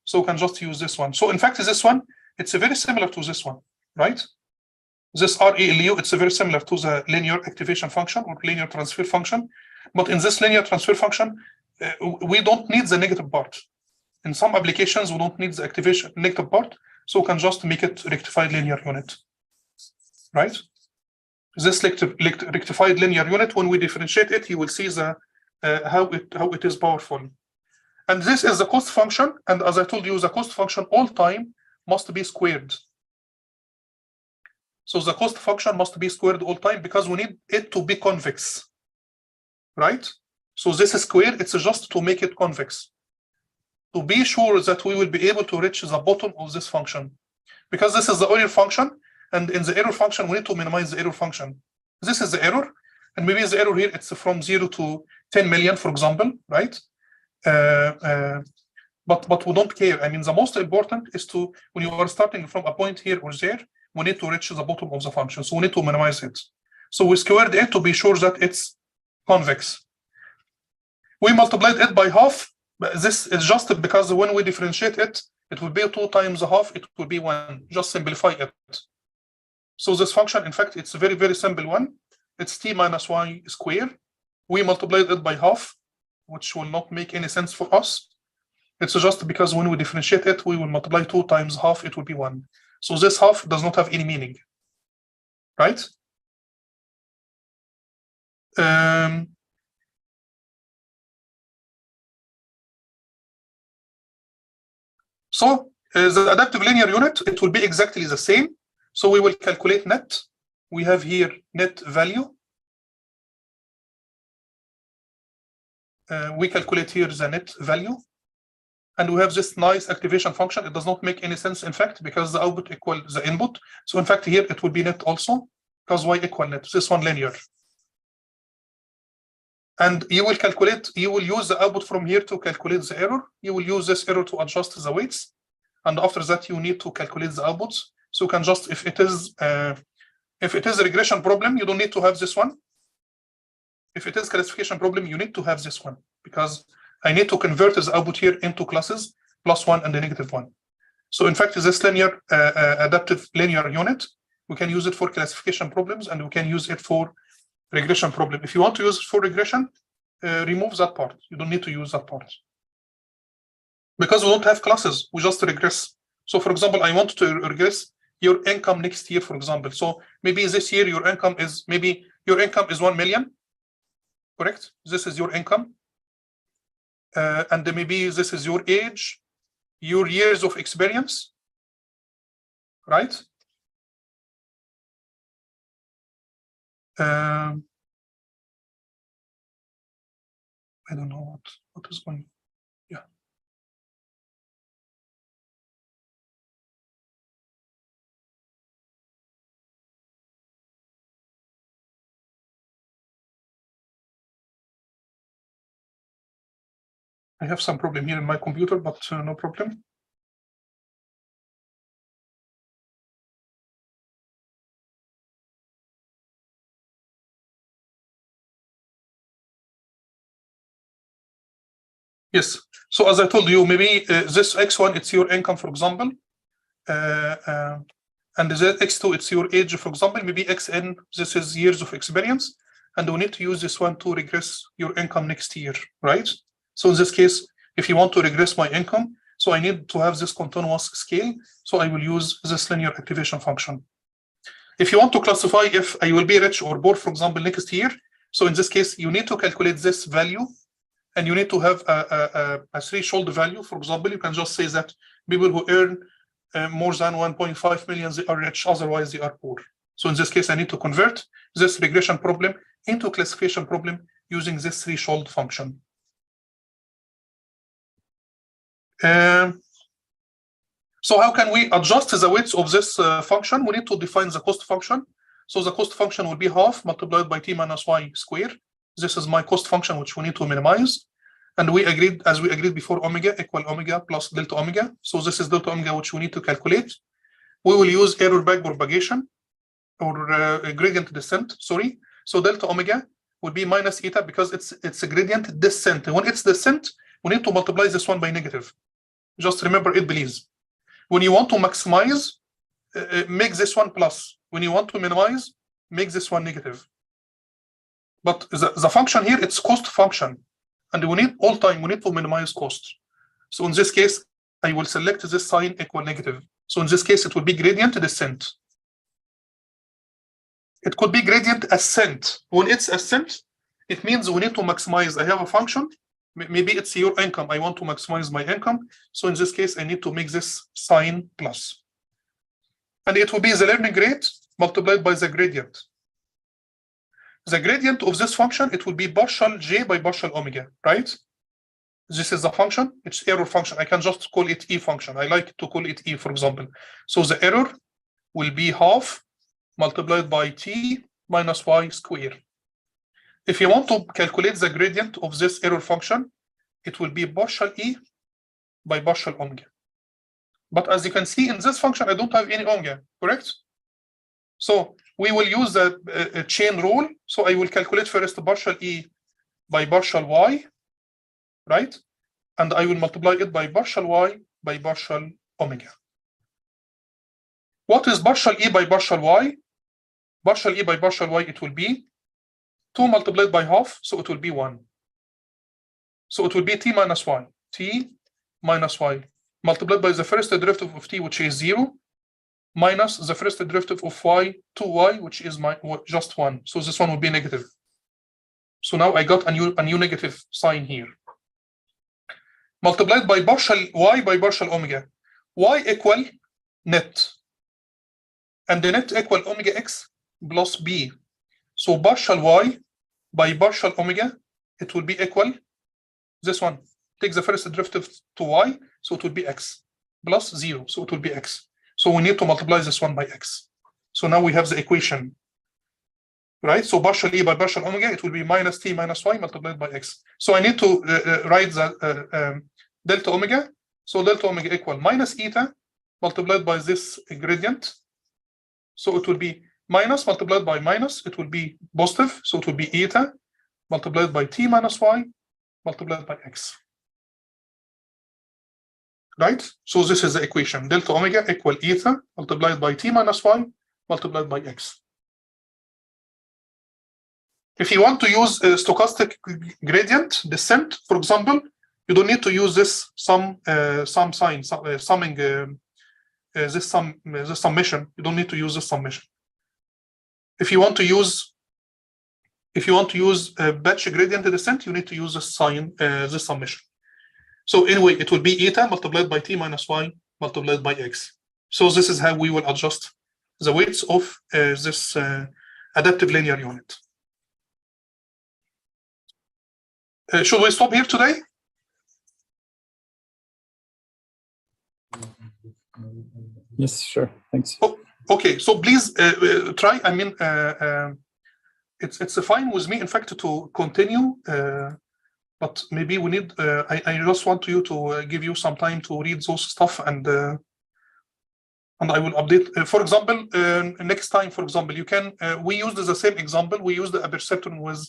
So we can just use this one. So in fact, this one, it's very similar to this one, right? This ReLU, it's very similar to the linear activation function or linear transfer function. But in this linear transfer function, we don't need the negative part. In some applications, we don't need the activation negative part. So we can just make it rectified linear unit, right? This rectified linear unit, when we differentiate it, you will see the how it is powerful. And this is the cost function. And as I told you, the cost function all time must be squared. So the cost function must be squared all time because we need it to be convex, right? So this square, it's just to make it convex, to be sure that we will be able to reach the bottom of this function. Because this is the error function, and in the error function, we need to minimize the error function. This is the error, and maybe the error here, it's from 0 to 10 million, for example, right? But we don't care. I mean, the most important is to, when you are starting from a point here or there, we need to reach the bottom of the function. So we need to minimize it. So we squared it to be sure that it's convex. We multiplied it by half. But this is just because when we differentiate it, it will be 2 times a half. It will be 1. Just simplify it. So this function, in fact, it's a very, very simple one. It's t minus y squared. We multiplied it by half, which will not make any sense for us. It's just because when we differentiate it, we will multiply 2 times half, it will be 1. So this half does not have any meaning, right? So the adaptive linear unit, it will be exactly the same. So we will calculate net. We have here net value. We calculate here the net value. And we have this nice activation function. It does not make any sense, in fact, because the output equals the input. So in fact, here it will be net also, because y equal net. This one linear. And you will calculate, you will use the output from here to calculate the error. You will use this error to adjust the weights. And after that, you need to calculate the outputs. So you can just, if it is a regression problem, you don't need to have this one. If it is classification problem, you need to have this one, because I need to convert the output here into classes, +1 and the -1. So in fact, this linear adaptive linear unit, we can use it for classification problems, and we can use it for regression problem. If you want to use it for regression, remove that part. You don't need to use that part. Because we don't have classes, we just regress. So for example, I want to regress your income next year, for example. So maybe this year your income is 1 million, correct? This is your income. And maybe this is your age, your years of experience, right? I don't know what is going on. Yeah. I have some problem here in my computer, but no problem. Yes. So as I told you, maybe this X1, it's your income, for example. And the X2, it's your age, for example. Maybe Xn, this is years of experience. And we need to use this one to regress your income next year, right? So in this case, if you want to regress my income, so I need to have this continuous scale. So I will use this linear activation function. If you want to classify if I will be rich or poor, for example, next year, so in this case, you need to calculate this value, and you need to have a threshold value. For example, you can just say that people who earn more than 1.5 million, they are rich, otherwise they are poor. So in this case, I need to convert this regression problem into classification problem using this threshold function. So how can we adjust the weights of this function? We need to define the cost function. So the cost function will be half multiplied by t minus y squared. This is my cost function, which we need to minimize. And we agreed, as we agreed before, omega equal omega plus delta omega. So this is delta omega, which we need to calculate. We will use error back propagation or gradient descent, sorry. So delta omega will be minus eta because it's a gradient descent. And when it's descent, we need to multiply this one by negative. Just remember it, please. When you want to maximize, make this one plus. When you want to minimize, make this one negative. But the function here, it's cost function. And we need all time, we need to minimize cost. So in this case, I will select this sign equal negative. So in this case, it will be gradient descent. It could be gradient ascent. When it's ascent, it means we need to maximize. I have a function. Maybe it's your income. I want to maximize my income. So in this case, I need to make this sign plus. And it will be the learning rate multiplied by the gradient. The gradient of this function, it will be partial j by partial omega, right? This is the function, it's error function. I can just call it E function. I like to call it E, for example. So the error will be half multiplied by t minus y squared. If you want to calculate the gradient of this error function, it will be partial E by partial omega. But as you can see in this function, I don't have any omega, correct? So we will use the chain rule. So I will calculate first partial E by partial y, right? And I will multiply it by partial y by partial omega. What is partial E by partial y? Partial E by partial y, it will be 2 multiplied by half, so it will be 1. So it will be t minus y, t minus y, multiplied by the first derivative of t, which is 0, minus the first derivative of y, 2y, which is just 1. So this one will be negative. So now I got a new negative sign here. Multiplied by partial y by partial omega. Y equal net. And the net equal omega x plus b. So partial y by partial omega, it will be equal this one. Take the first derivative to y, so it will be x, plus 0, so it will be x. So we need to multiply this one by x. So now we have the equation, right? So partial E by partial omega, it will be minus t minus y multiplied by x. So I need to write the delta omega. So delta omega equal minus eta multiplied by this gradient. So it will be minus multiplied by minus, it will be positive. So it will be eta multiplied by t minus y multiplied by x. Right? So this is the equation. Delta omega equal eta multiplied by t minus y multiplied by x. If you want to use a stochastic gradient descent, for example, You don't need to use this sum sign, summing this summation. You don't need to use this summation. If you want to use batch gradient descent, you need to use this sign, this summation. So anyway, it will be eta multiplied by t minus y multiplied by x. So this is how we will adjust the weights of this adaptive linear unit. Should we stop here today? Yes, sure. Thanks. Oh, okay, so please try. I mean, it's fine with me, in fact, to continue. But maybe we need. I just want you to give you some time to read those stuff, and I will update. For example, next time, for example, you can. We used the same example. We used a perceptron with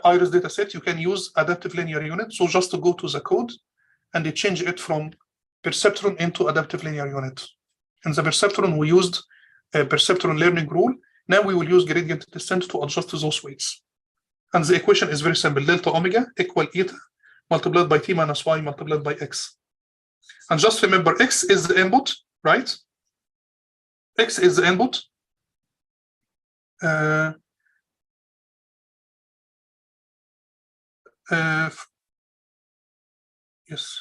iris dataset. You can use adaptive linear unit. So just to go to the code, and they change it from perceptron into adaptive linear unit. In the perceptron, we used a perceptron learning rule. Now we will use gradient descent to adjust to those weights. And the equation is very simple. Delta omega equal eta multiplied by t minus y multiplied by x. And just remember, x is the input, right? X is the input. Yes.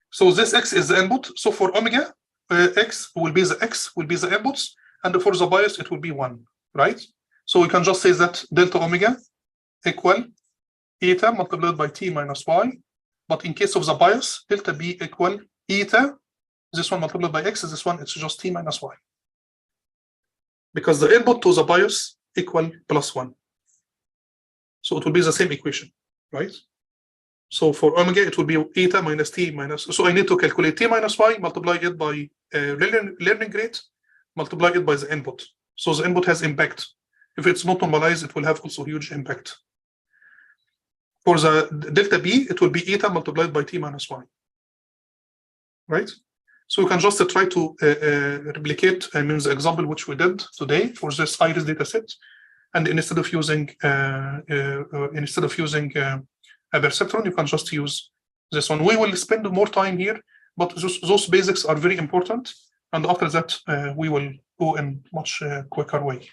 So this x is the input. So for omega, x will be the inputs, and for the bias it will be 1, right? So we can just say that delta omega equal eta multiplied by t minus y, but in case of the bias, delta b equal eta, this one multiplied by x, this one it's just t minus y, because the input to the bias equal +1. So it will be the same equation, right? So for omega, it will be eta minus t minus. So I need to calculate t minus y, multiply it by learning rate, multiply it by the input. So the input has impact. If it's not normalized, it will have also huge impact. For the delta b, it will be eta multiplied by t minus y, right? So we can just try to replicate, the example which we did today for this iris dataset, and instead of using a perceptron, you can just use this one. We will spend more time here, but those basics are very important. And after that, we will go in much quicker way.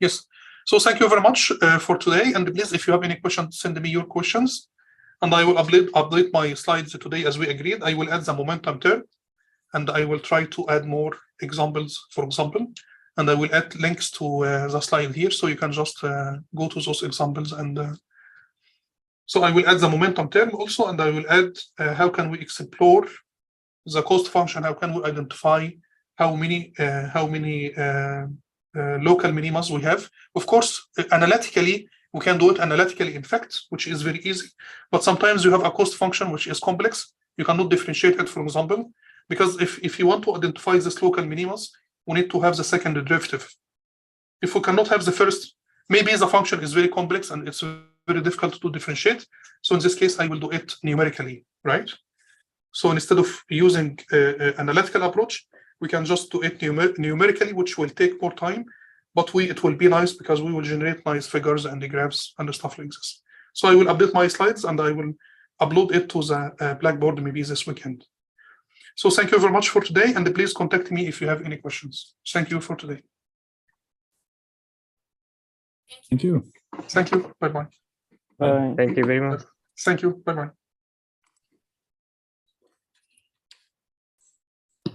Yes. So thank you very much for today. And please, if you have any questions, send me your questions. And I will update my slides today as we agreed. I will add the momentum term, and I will try to add more examples, for example. And I will add links to the slide here, so you can just go to those examples. And so I will add the momentum term also, and I will add how can we explore the cost function, how can we identify how many local minimas we have. Of course, analytically, we can do it analytically in fact, which is very easy. But sometimes you have a cost function which is complex. You cannot differentiate it, for example, because if you want to identify this local minimas, we need to have the second derivative. If we cannot have the first, maybe the function is very complex and it's very difficult to differentiate. So in this case, I will do it numerically, right? So instead of using an analytical approach, we can just do it numerically, which will take more time, but it will be nice because we will generate nice figures and the graphs and the stuff like this. So I will update my slides and I will upload it to the Blackboard maybe this weekend. So thank you very much for today, and please contact me if you have any questions. Thank you for today. Thank you. Thank you. Bye-bye. Bye. Thank you very much. Thank you. Bye-bye.